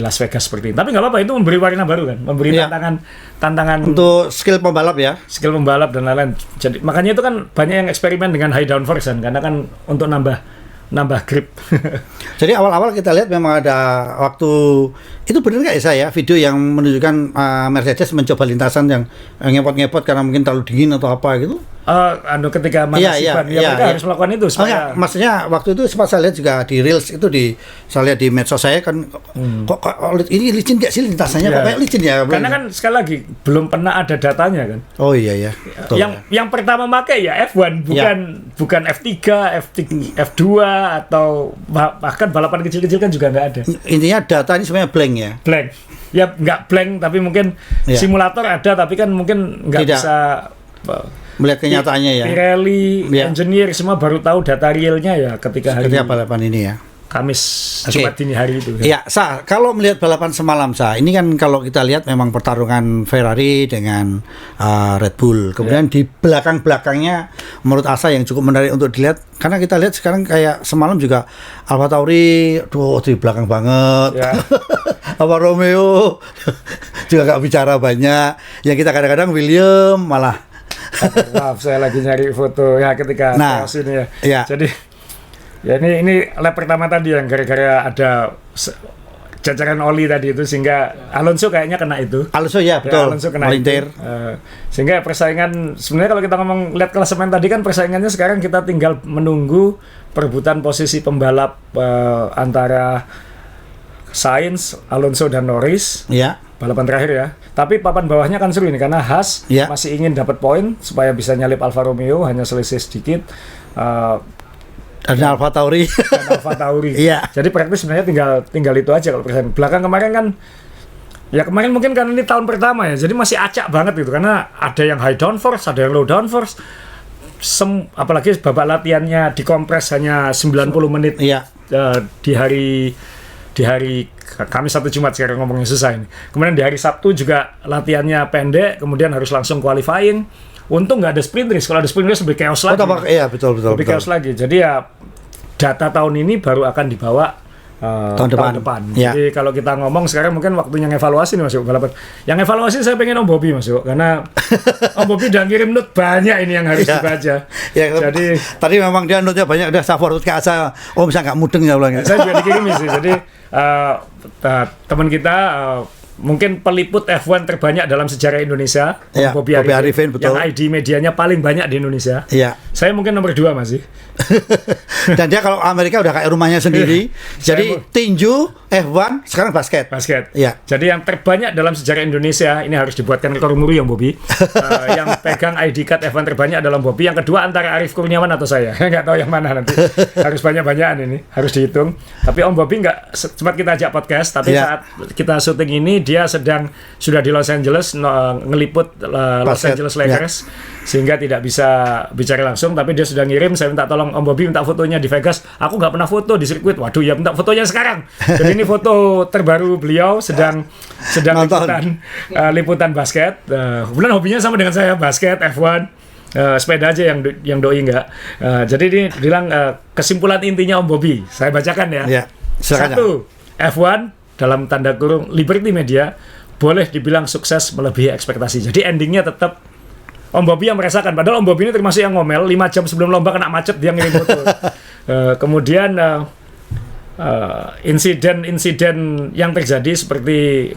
Las Vegas seperti ini. Tapi nggak apa-apa, itu memberi warna baru kan, memberi tantangan untuk skill pembalap ya. Skill pembalap dan lain-lain. Jadi makanya itu kan banyak yang eksperimen dengan high downforce kan, karena kan untuk nambah grip. Jadi awal-awal kita lihat memang ada waktu itu, benar nggak ya saya video yang menunjukkan Mercedes mencoba lintasan yang ngepot-ngepot karena mungkin terlalu dingin atau apa gitu. Ketika mereka harus melakukan itu supaya maksudnya waktu itu sempat saya lihat juga di reels itu, saya lihat di medsos saya kan, kok ini licin nggak sih lintasannya, kok kayak licin ya. Karena kan sekali lagi belum pernah ada datanya kan. Oh iya. Betul, yang pertama pakai ya F1 bukan F3, F2 atau bahkan balapan kecil-kecil kan juga nggak ada. Intinya data ini sebenarnya blank ya. Blank. Ya nggak blank, tapi mungkin simulator ada, tapi kan mungkin nggak bisa melihat kenyataannya ya. Pirelli, engineer semua baru tahu data realnya ya ketika balapan ini ya. Kamis, Jumat dini hari itu. Ya, kalau melihat balapan semalam, ini kan kalau kita lihat memang pertarungan Ferrari dengan Red Bull. Kemudian di belakang-belakangnya menurut Asa yang cukup menarik untuk dilihat, karena kita lihat sekarang kayak semalam juga Alfa Tauri, di belakang banget. Alfa Romeo juga nggak bicara banyak. Yang kita kadang-kadang William malah. Maaf, saya lagi nyari foto ya ketika ini ya. Jadi ya ini lap pertama tadi yang gara-gara ada cacaran oli tadi itu, sehingga Alonso kayaknya kena itu. Alonso ya betul. Alonso kena melintir. Sehingga persaingan sebenarnya kalau kita ngomong lihat klasemen tadi kan, persaingannya sekarang kita tinggal menunggu perebutan posisi pembalap antara Sainz, Alonso dan Norris. Balapan terakhir ya. Tapi papan bawahnya kan seru ini karena Haas masih ingin dapat poin supaya bisa nyalip Alfa Romeo, hanya selisih sedikit. Dan Alfa Tauri. Jadi praktis sebenarnya tinggal itu aja kalau persaingan. Belakang kemarin kan Ya kemarin mungkin karena ini tahun pertama ya, jadi masih acak banget gitu, karena ada yang high downforce, ada yang low downforce. Apalagi babak latihannya dikompres hanya 90 menit di hari Kamis atau Jumat, sekarang ngomongnya susah ini. Kemudian di hari Sabtu juga latihannya pendek, kemudian harus langsung qualifying. Untung nggak ada sprint race, kalau ada sprint race lebih chaos lagi. Iya betul. Lebih chaos lagi. Jadi ya data tahun ini baru akan dibawa tahun depan. Ya. Jadi kalau kita ngomong sekarang mungkin waktunya ngevaluasi nih Mas Yuk, balapan. Yang evaluasi saya pengen Om Bobby Mas Yuk, karena Om Bobby udah ngirim note banyak ini yang harus dibaca. Ya, jadi tadi memang dia note-nya banyak, udah saya forward ke Asa. Om saya nggak mudeng ya ulangnya. Saya juga dikirim sih. Jadi teman kita mungkin peliput F1 terbanyak dalam sejarah Indonesia, ya, Bobby Arifin, betul. Yang ID medianya paling banyak di Indonesia. Iya. Saya mungkin nomor 2 masih. Dan dia kalau Amerika udah kayak rumahnya sendiri. Jadi tinju, F1, sekarang basket. Iya. Jadi yang terbanyak dalam sejarah Indonesia, ini harus dibuatkan rekor muri yang Bobby. Yang pegang ID card F1 terbanyak adalah Bobby. Yang kedua antara Arief Kurniawan atau saya. Nggak tahu yang mana nanti. Harus banyak-banyakan ini, harus dihitung. Tapi Om Bobby nggak sempat kita ajak podcast, tapi saat kita syuting ini dia sudah di Los Angeles ngeliput Los Angeles Lakers, sehingga tidak bisa bicara langsung. Tapi dia sudah ngirim, saya minta tolong Om Bobby minta fotonya di Vegas. Aku nggak pernah foto di sirkuit. Waduh ya, minta fotonya sekarang. Jadi ini foto terbaru beliau sedang liputan basket. Kemudian hobinya sama dengan saya, basket, F1. Sepeda aja yang doi nggak. Jadi ini bilang kesimpulan intinya Om Bobby. Saya bacakan ya. Satu, F1 dalam tanda kurung Liberty Media boleh dibilang sukses melebihi ekspektasi. Jadi endingnya tetap Om Bobby yang merasakan. Padahal Om Bobby ini termasuk yang ngomel 5 jam sebelum lomba kena macet dia ngirim foto. Kemudian insiden yang terjadi seperti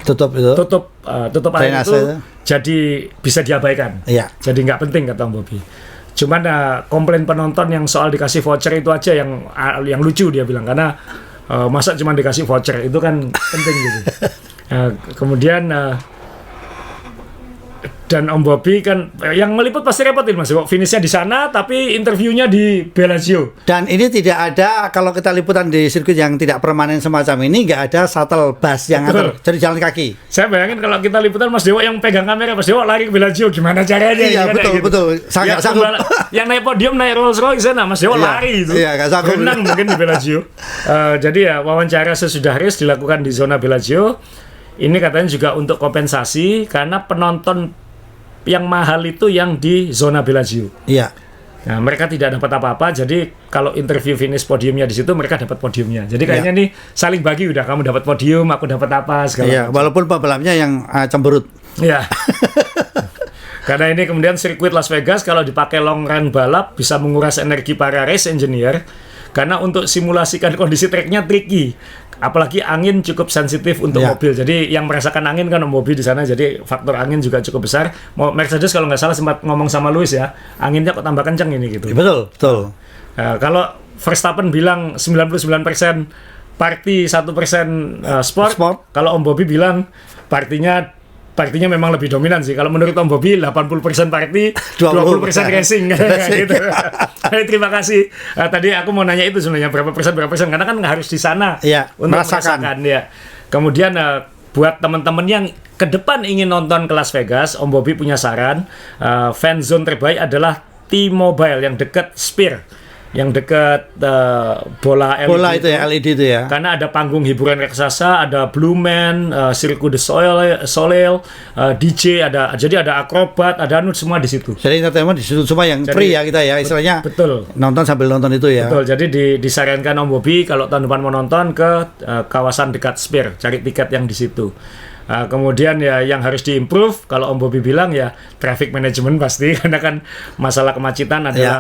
tutup air itu jadi bisa diabaikan. Jadi nggak penting kata Om Bobby. Cuman komplain penonton yang soal dikasih voucher itu aja yang lucu dia bilang, karena masa cuma dikasih voucher itu kan penting gitu. Kemudian dan Om Bobby kan yang meliput pasti repotin Mas, finishnya di sana tapi interviewnya di Bellagio. Dan ini tidak ada, kalau kita liputan di sirkuit yang tidak permanen semacam ini, nggak ada shuttle bus yang ngatur, jadi jalan kaki. Saya bayangin kalau kita liputan Mas Dewa yang pegang kamera, Mas Dewa lari ke Bellagio, gimana caranya? Iya betul. Sangat sanggup. Yang naik podium naik Rolls Royce sana, Mas Dewa lari itu. Iya, nggak sanggup. Renang mungkin di Bellagio. Jadi ya wawancara sesudah race dilakukan di zona Bellagio. Ini katanya juga untuk kompensasi karena penonton yang mahal itu yang di zona Bellagio. Iya. Nah, mereka tidak dapat apa-apa. Jadi kalau interview finish podiumnya di situ, mereka dapat podiumnya. Jadi kayaknya nih saling bagi, udah kamu dapat podium, aku dapat apa segala. Iya, walaupun pembalapnya yang cemberut. Iya. Karena ini kemudian sirkuit Las Vegas kalau dipakai long run balap bisa menguras energi para race engineer. Karena untuk simulasikan kondisi tracknya tricky. Apalagi angin cukup sensitif untuk mobil. Jadi yang merasakan angin kan mobil di sana. Jadi faktor angin juga cukup besar. Mercedes kalau nggak salah sempat ngomong sama Lewis ya, anginnya kok tambah kencang ini gitu. Betul. Kalau Verstappen bilang 99% party, 1% sport. Kalau Om Bobby bilang partinya memang lebih dominan sih. Kalau menurut Om Bobby 80% party, 20% racing gitu. Terima kasih. Tadi aku mau nanya itu sebenarnya berapa persen karena kan harus di sana untuk merasakan ya. Kemudian buat teman-teman yang ke depan ingin nonton ke Las Vegas, Om Bobby punya saran. Fan zone terbaik adalah T-Mobile yang dekat Sphere. Yang dekat bola itu ya, LED itu ya. Karena ada panggung hiburan raksasa, ada Blue Man, Cirque du Soleil, DJ, jadi ada akrobat, ada semua di situ. Jadi entertainment di situ semua yang free ya kita ya, istilahnya. Betul. Nonton sambil nonton itu ya. Betul. Jadi disarankan Om Bobby kalau tahun depan mau nonton ke kawasan dekat Sphere, cari tiket yang di situ. Kemudian ya yang harus diimprove kalau Om Bobby bilang ya traffic management pasti, karena kan masalah kemacetan adalah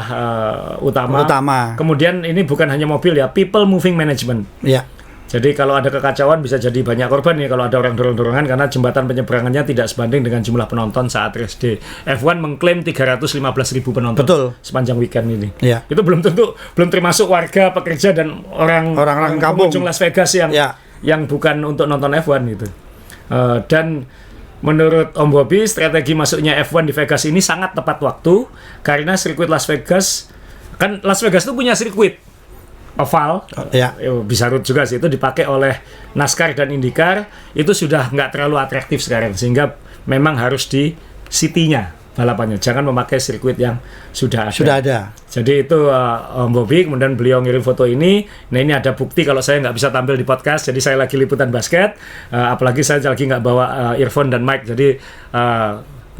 utama. Kemudian ini bukan hanya mobil ya, people moving management. Iya. Jadi kalau ada kekacauan bisa jadi banyak korban nih kalau ada orang dorong-dorongan, karena jembatan penyeberangannya tidak sebanding dengan jumlah penonton saat race day. F1 mengklaim 315.000 penonton sepanjang weekend ini. Iya. Itu belum termasuk warga, pekerja dan orang kampung pengunjung Las Vegas yang bukan untuk nonton F1 gitu. Dan menurut Om Bobby strategi masuknya F1 di Vegas ini sangat tepat waktu karena sirkuit Las Vegas itu punya sirkuit oval, Ya. bisa road juga sih, itu dipakai oleh NASCAR dan IndyCar, itu sudah nggak terlalu atraktif sekarang, sehingga memang harus di city-nya balapannya, jangan memakai sirkuit yang sudah ada. Jadi itu Om Bobby, kemudian beliau ngirim foto ini. Nah, ini ada bukti kalau saya nggak bisa tampil di podcast, jadi saya lagi liputan basket, apalagi saya lagi nggak bawa earphone dan mic, jadi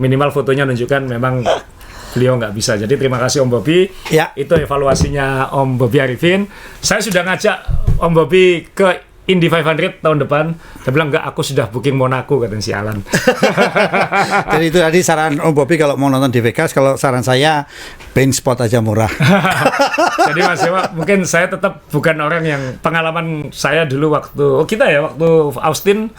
minimal fotonya menunjukkan memang beliau nggak bisa. Jadi terima kasih Om Bobby. Ya. Itu evaluasinya Om Bobby Arifin. Saya sudah ngajak Om Bobby ke Indy 500 tahun depan. Dia bilang, enggak, aku sudah booking Monaco, katanya si Alan. Jadi itu tadi saran Om Bobby kalau mau nonton di Vegas. Kalau saran saya, paint spot aja murah. Jadi Mas Dewa, mungkin saya tetap bukan orang yang pengalaman saya dulu waktu waktu Austin,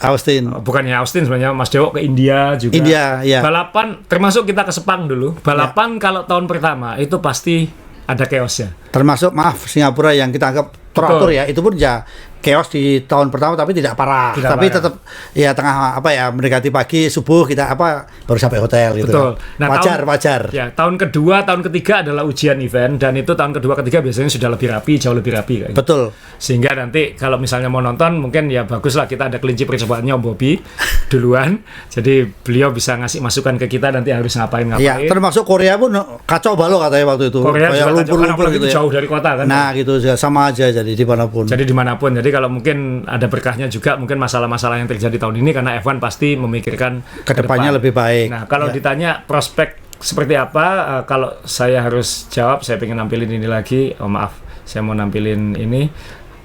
bukannya Austin sebenarnya, Mas Dewa ke India juga. Ya. Balapan, termasuk kita ke Sepang dulu. Balapan kalau tahun pertama itu pasti ada chaosnya. Termasuk Singapura yang kita anggap teratur ya, itu pun ya chaos di tahun pertama tapi tidak parah. Tapi tetap ya tengah mendekati pagi subuh kita baru sampai hotel gitu. Betul. Nah, wajar. Ya, tahun kedua, tahun ketiga adalah ujian event, dan itu tahun kedua ketiga biasanya sudah lebih rapi, jauh lebih rapi kayak. Betul. Sehingga nanti kalau misalnya mau nonton mungkin ya baguslah kita ada kelinci percobaannya Om Bobby duluan. Jadi beliau bisa ngasih masukan ke kita nanti harus ngapain. Ya, termasuk Korea pun kacau balau katanya waktu itu. Korea juga lumpur gitu ya. Jauh dari kota kan. Nah, gitu sama aja jadi dimanapun. Jadi kalau mungkin ada berkahnya juga, mungkin masalah-masalah yang terjadi tahun ini, karena F1 pasti memikirkan kedepannya lebih baik. Nah, kalau ditanya prospek seperti apa, kalau saya harus jawab, saya pengen nampilin ini lagi. Maaf, saya mau nampilin ini.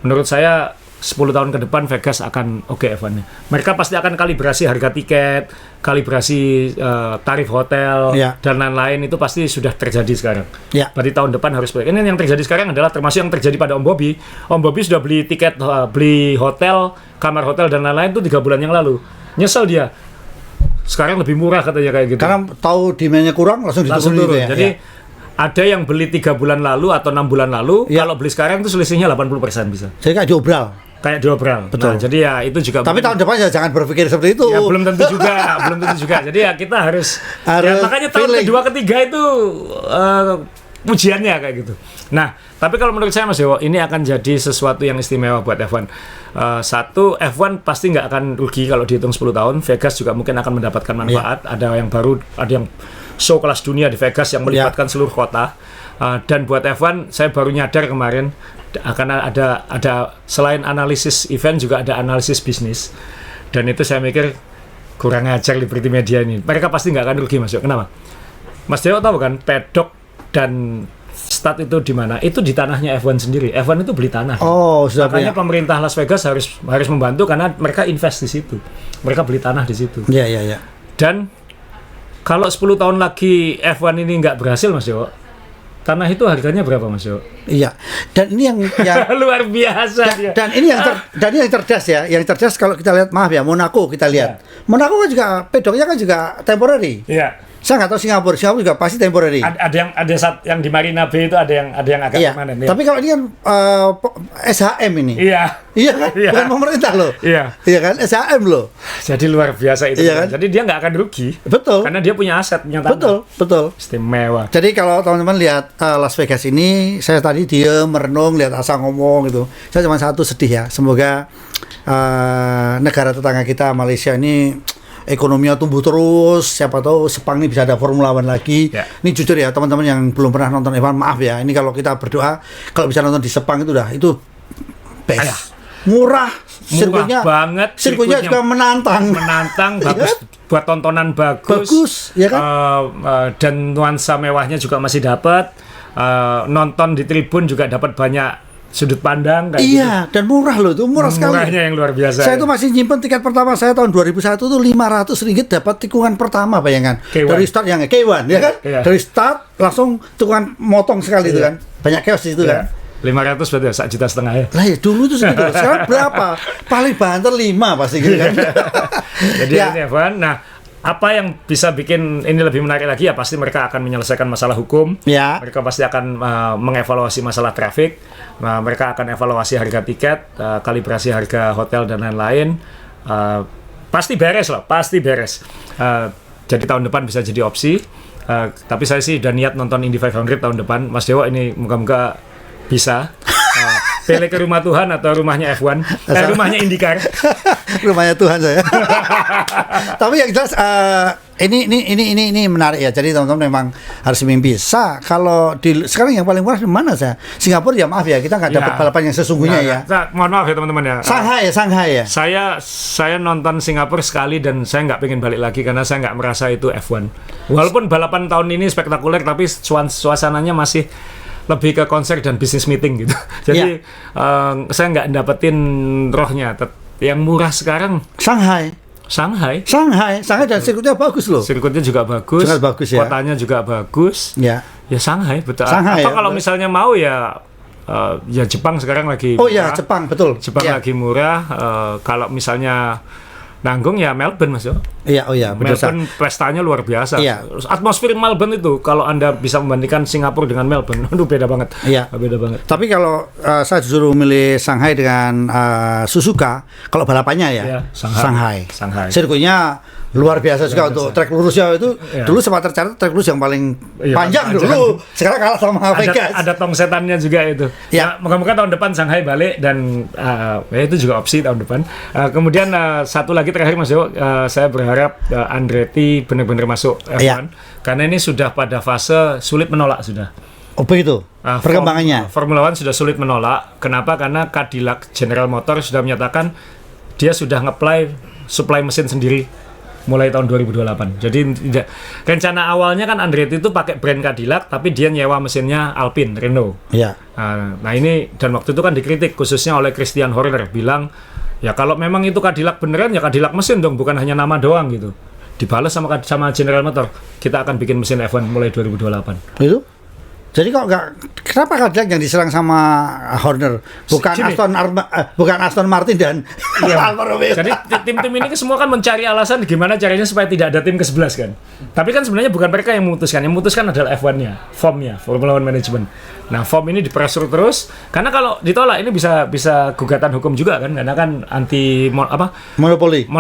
Menurut saya 10 tahun ke depan Vegas akan oke F1-nya. Mereka pasti akan kalibrasi harga tiket, kalibrasi tarif hotel, dan lain-lain, itu pasti sudah terjadi sekarang. Berarti tahun depan harus baik. Ini yang terjadi sekarang adalah termasuk yang terjadi pada Om Bobby. Om Bobby sudah beli tiket, beli hotel, kamar hotel dan lain-lain itu 3 bulan yang lalu. Nyesel dia. Sekarang lebih murah katanya kayak gitu. Karena tahu demand-nya kurang langsung turun. Ya. Jadi ada yang beli 3 bulan lalu atau 6 bulan lalu, kalau beli sekarang itu selisihnya 80% bisa. Jadi kayak diobral. Betul. Nah, jadi ya itu juga. Tapi tahun depan ya jangan berpikir seperti itu. Ya belum tentu juga. Jadi ya kita harus ya, makanya tahun kedua ketiga itu ujiannya kayak gitu. Nah, tapi kalau menurut saya Mas Dewo, ini akan jadi sesuatu yang istimewa buat F1. Satu, F1 pasti nggak akan rugi kalau dihitung 10 tahun. Vegas juga mungkin akan mendapatkan manfaat. Ada yang baru, ada yang show kelas dunia di Vegas yang melibatkan seluruh kota. Dan buat F1, saya baru nyadar kemarin akan ada selain analisis event juga ada analisis bisnis, dan itu saya mikir kurang ajar Liberty Media ini. Mereka pasti nggak akan rugi, Mas. Kenapa? Mas Dewo tahu kan paddock dan start itu di mana? Itu di tanahnya F1 sendiri. F1 itu beli tanah. Makanya pemerintah Las Vegas harus membantu karena mereka invest di situ. Mereka beli tanah di situ. Iya. Dan kalau 10 tahun lagi F1 ini nggak berhasil, Mas Dewo, tanah itu harganya berapa, Mas Jo? Iya. Dan ini yang luar biasa. Dan ini yang cerdas ya. Yang cerdas kalau kita lihat, maaf ya, Monaco kita lihat. Monaco kan juga pedoknya kan juga temporary. Iya. Saya nggak tahu Singapura juga pasti temporary. Ada yang di Marina Bay itu ada yang agak permanen. Iya. Tapi kalau ini kan SHM ini. Iya. Iya kan? Iya. Bukan pemerintah loh. Iya. Iya kan? SHM loh. Jadi luar biasa itu. Iya kan? Jadi dia nggak akan rugi. Betul. Karena dia punya aset, punya tanah. Betul. Istimewa. Jadi kalau teman-teman lihat Las Vegas ini, saya tadi diem merenung, lihat Asa ngomong gitu. Saya cuma satu sedih ya. Semoga negara tetangga kita Malaysia ini ekonominya tumbuh terus, siapa tahu Sepang ini bisa ada Formula One lagi. Ini jujur ya teman-teman yang belum pernah nonton F1, maaf ya, ini kalau kita berdoa kalau bisa nonton di Sepang itu best. Murah banget, sirkuitnya juga menantang bagus, buat tontonan bagus ya kan? Dan nuansa mewahnya juga masih dapat, nonton di tribun juga dapat banyak sudut pandang kayak gitu. Dan murah loh, itu murah sekali. Murahnya yang luar biasa. Saya tuh masih nyimpen tiket pertama saya tahun 2001 tuh RM500 dapat tikungan pertama, bayangkan. K1. Dari start yang K1 ya kan? Dari start langsung tikungan motong sekali itu kan. Banyak chaos di situ kan. 500 berarti 1,5 juta ya. Lah ya dulu tuh segitu. Sekarang berapa? Paling banter 5 pasti gitu kan. Jadi ini F1. Nah, apa yang bisa bikin ini lebih menarik lagi ya pasti mereka akan menyelesaikan masalah hukum. Mereka pasti akan mengevaluasi masalah traffic. Mereka akan evaluasi harga tiket, kalibrasi harga hotel dan lain-lain. Pasti beres loh, pasti beres. Jadi tahun depan bisa jadi opsi. Tapi saya sih udah niat nonton Indy 500 tahun depan. Mas Dewo ini moga-moga bisa. Pele ke rumah Tuhan atau rumahnya F1, rumahnya IndyCar. Rumahnya Tuhan saya. Tapi yang jelas ini menarik ya. Jadi teman-teman memang harus mimpi. Kalau sekarang yang paling murah di mana saya? Singapura ya maaf ya, kita nggak dapat balapan yang sesungguhnya ya. Mohon maaf ya teman-teman ya. Shanghai ya. Saya nonton Singapura sekali dan saya nggak pengen balik lagi karena saya nggak merasa itu F1. Walaupun balapan tahun ini spektakuler, tapi suasananya masih lebih ke konser dan business meeting gitu. Jadi saya nggak dapetin rohnya. Yang murah sekarang Shanghai dan sirkuitnya bagus loh. Sirkuitnya juga bagus. Ya. Kotanya juga bagus. Ya. Ya Shanghai betul. Shanghai, kalau misalnya mau ya Jepang sekarang lagi murah. Ya Jepang betul. Jepang lagi murah. Kalau misalnya nanggung ya Melbourne Mas. Iya, Melbourne pestanya luar biasa. Iya. Atmosfer Melbourne itu kalau Anda bisa membandingkan Singapura dengan Melbourne, aduh beda banget. Iya. Beda banget. Tapi kalau saya disuruh milih Shanghai dengan Suzuka, kalau balapannya ya, Shanghai. Sirkuitnya luar biasa juga untuk trek lurusnya itu. Dulu sempat tercatat trek lurus yang paling panjang dulu. Sekarang kalah sama Vegas. Ada tong setannya juga itu. Ya, moga-moga tahun depan Shanghai balik dan itu juga opsi tahun depan. Kemudian satu lagi terakhir Mas Jo, saya berharap Andretti benar-benar masuk F1 karena ini sudah pada fase sulit menolak sudah. Oh begitu. Perkembangannya. Formula One sudah sulit menolak. Kenapa? Karena Cadillac General Motors sudah menyatakan dia sudah nge-apply supply mesin sendiri mulai tahun 2028. Jadi rencana awalnya kan Andretti itu pakai brand Cadillac tapi dia nyewa mesinnya Alpine, Renault. Iya. Nah ini dan waktu itu kan dikritik khususnya oleh Christian Horner bilang ya kalau memang itu Cadillac beneran ya Cadillac mesin dong, bukan hanya nama doang gitu. Dibalas sama General Motors, kita akan bikin mesin F1 mulai 2028. Itu? Jadi kok kenapa Cadillac yang diserang sama Horner, bukan Aston Martin dan Alfa Romeo? Jadi tim-tim ini semua kan mencari alasan gimana caranya supaya tidak ada tim ke-11 kan. Tapi kan sebenarnya bukan mereka yang memutuskan adalah F1-nya, FOM-nya, Formula One Management. Nah, FOM ini dipressure terus karena kalau ditolak ini bisa gugatan hukum juga kan, karena kan anti monopoli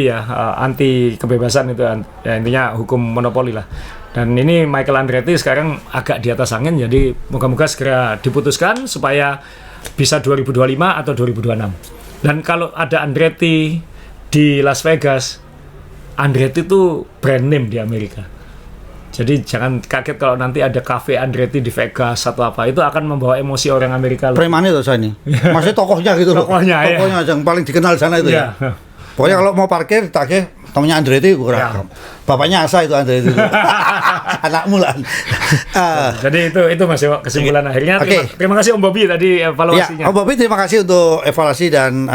ya, anti kebebasan itu ya, intinya hukum monopoli lah. Dan ini Michael Andretti sekarang agak di atas angin, jadi moga-moga segera diputuskan supaya bisa 2025 atau 2026. Dan kalau ada Andretti di Las Vegas, Andretti itu brand name di Amerika. Jadi jangan kaget kalau nanti ada cafe Andretti di Vegas atau apa, itu akan membawa emosi orang Amerika. Preman itu saya ini, maksudnya tokohnya gitu loh. Tokohnya yang paling dikenal sana itu ya. Pokoknya kalau mau parkir, namanya Andretti kurang. Bapaknya Asa itu Andretti. Anakmu lah. Jadi itu Mas Yo, kesimpulan akhirnya. Terima kasih Om Bobby tadi evaluasinya. Om Bobby terima kasih untuk evaluasi dan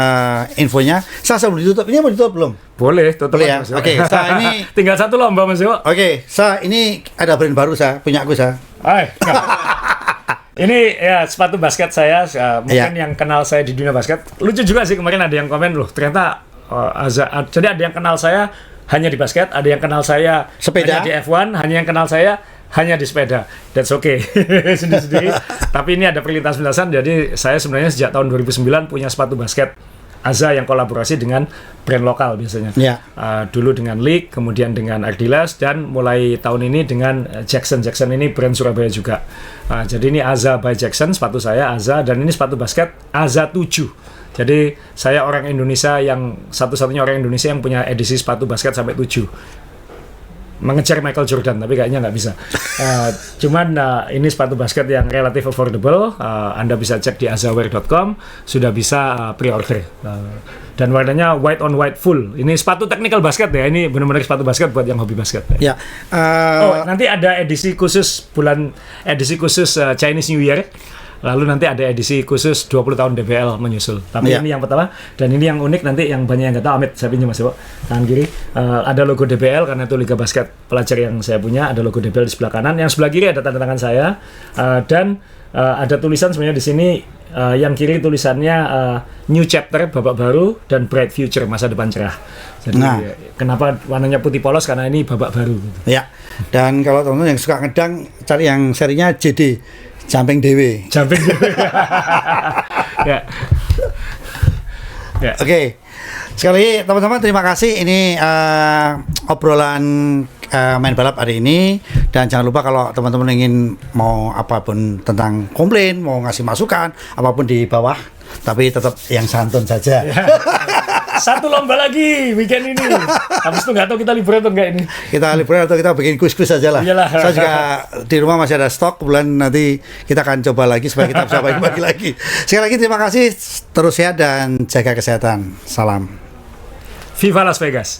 infonya. Saya sebelum ditutup, ini mau ditutup belum? Boleh, tutup ya. Saya ini tinggal satu lomba Mas Yo. Saya ini ada brand baru punya aku saya. Ini ya sepatu basket saya, mungkin yang kenal saya di dunia basket. Lucu juga sih kemarin ada yang komen loh, ternyata jadi ada yang kenal saya hanya di basket, ada yang kenal saya sepeda, hanya di F1, hanya yang kenal saya hanya di sepeda. That's okay. Sendiri-sendiri. Tapi ini ada perlintasan. Jadi saya sebenarnya sejak tahun 2009 punya sepatu basket Aza yang kolaborasi dengan brand lokal biasanya. Dulu dengan League, kemudian dengan Ardiles, dan mulai tahun ini dengan Jackson. Jackson ini brand Surabaya juga. Jadi ini Aza by Jackson, sepatu saya Aza, dan ini sepatu basket Aza 7. Jadi saya orang Indonesia satu-satunya orang Indonesia yang punya edisi sepatu basket sampai 7. Mengejar Michael Jordan, tapi kayaknya nggak bisa. Cuman ini sepatu basket yang relatif affordable. Anda bisa cek di azaware.com, sudah bisa pre-order. Dan warnanya white on white full. Ini sepatu technical basket ya. Ini benar-benar sepatu basket buat yang hobi basket. Ya. Nanti ada edisi khusus Chinese New Year. Lalu nanti ada edisi khusus 20 tahun DBL menyusul. Tapi ini yang pertama, dan ini yang unik nanti yang banyak yang nggak tahu. Amit, saya pinjam Mas Yo, tangan kiri. Ada logo DBL karena itu Liga Basket Pelajar yang saya punya. Ada logo DBL di sebelah kanan. Yang sebelah kiri ada tanda tangan saya. Dan ada tulisan sebenarnya di sini. Yang kiri tulisannya New Chapter, babak baru, dan Bright Future, masa depan cerah. Jadi kenapa warnanya putih polos? Karena ini babak baru. Ya. Dan kalau teman-teman yang suka ngedang, cari yang serinya JD. Jumping Dewe. Oke. Sekali teman-teman terima kasih. Ini obrolan main balap hari ini. Dan jangan lupa kalau teman-teman ingin mau apapun tentang komplain, mau ngasih masukan, apapun di bawah, tapi tetap yang santun saja. Satu lomba lagi weekend ini. Habis itu nggak tahu kita liburan atau enggak ini. Kita liburan atau kita bikin kuis-kuis aja lah. Iyalah. Saya juga di rumah masih ada stok, bulan nanti kita akan coba lagi supaya kita bisa bagi-bagi lagi. Sekali lagi terima kasih, terus sehat dan jaga kesehatan. Salam. Viva Las Vegas.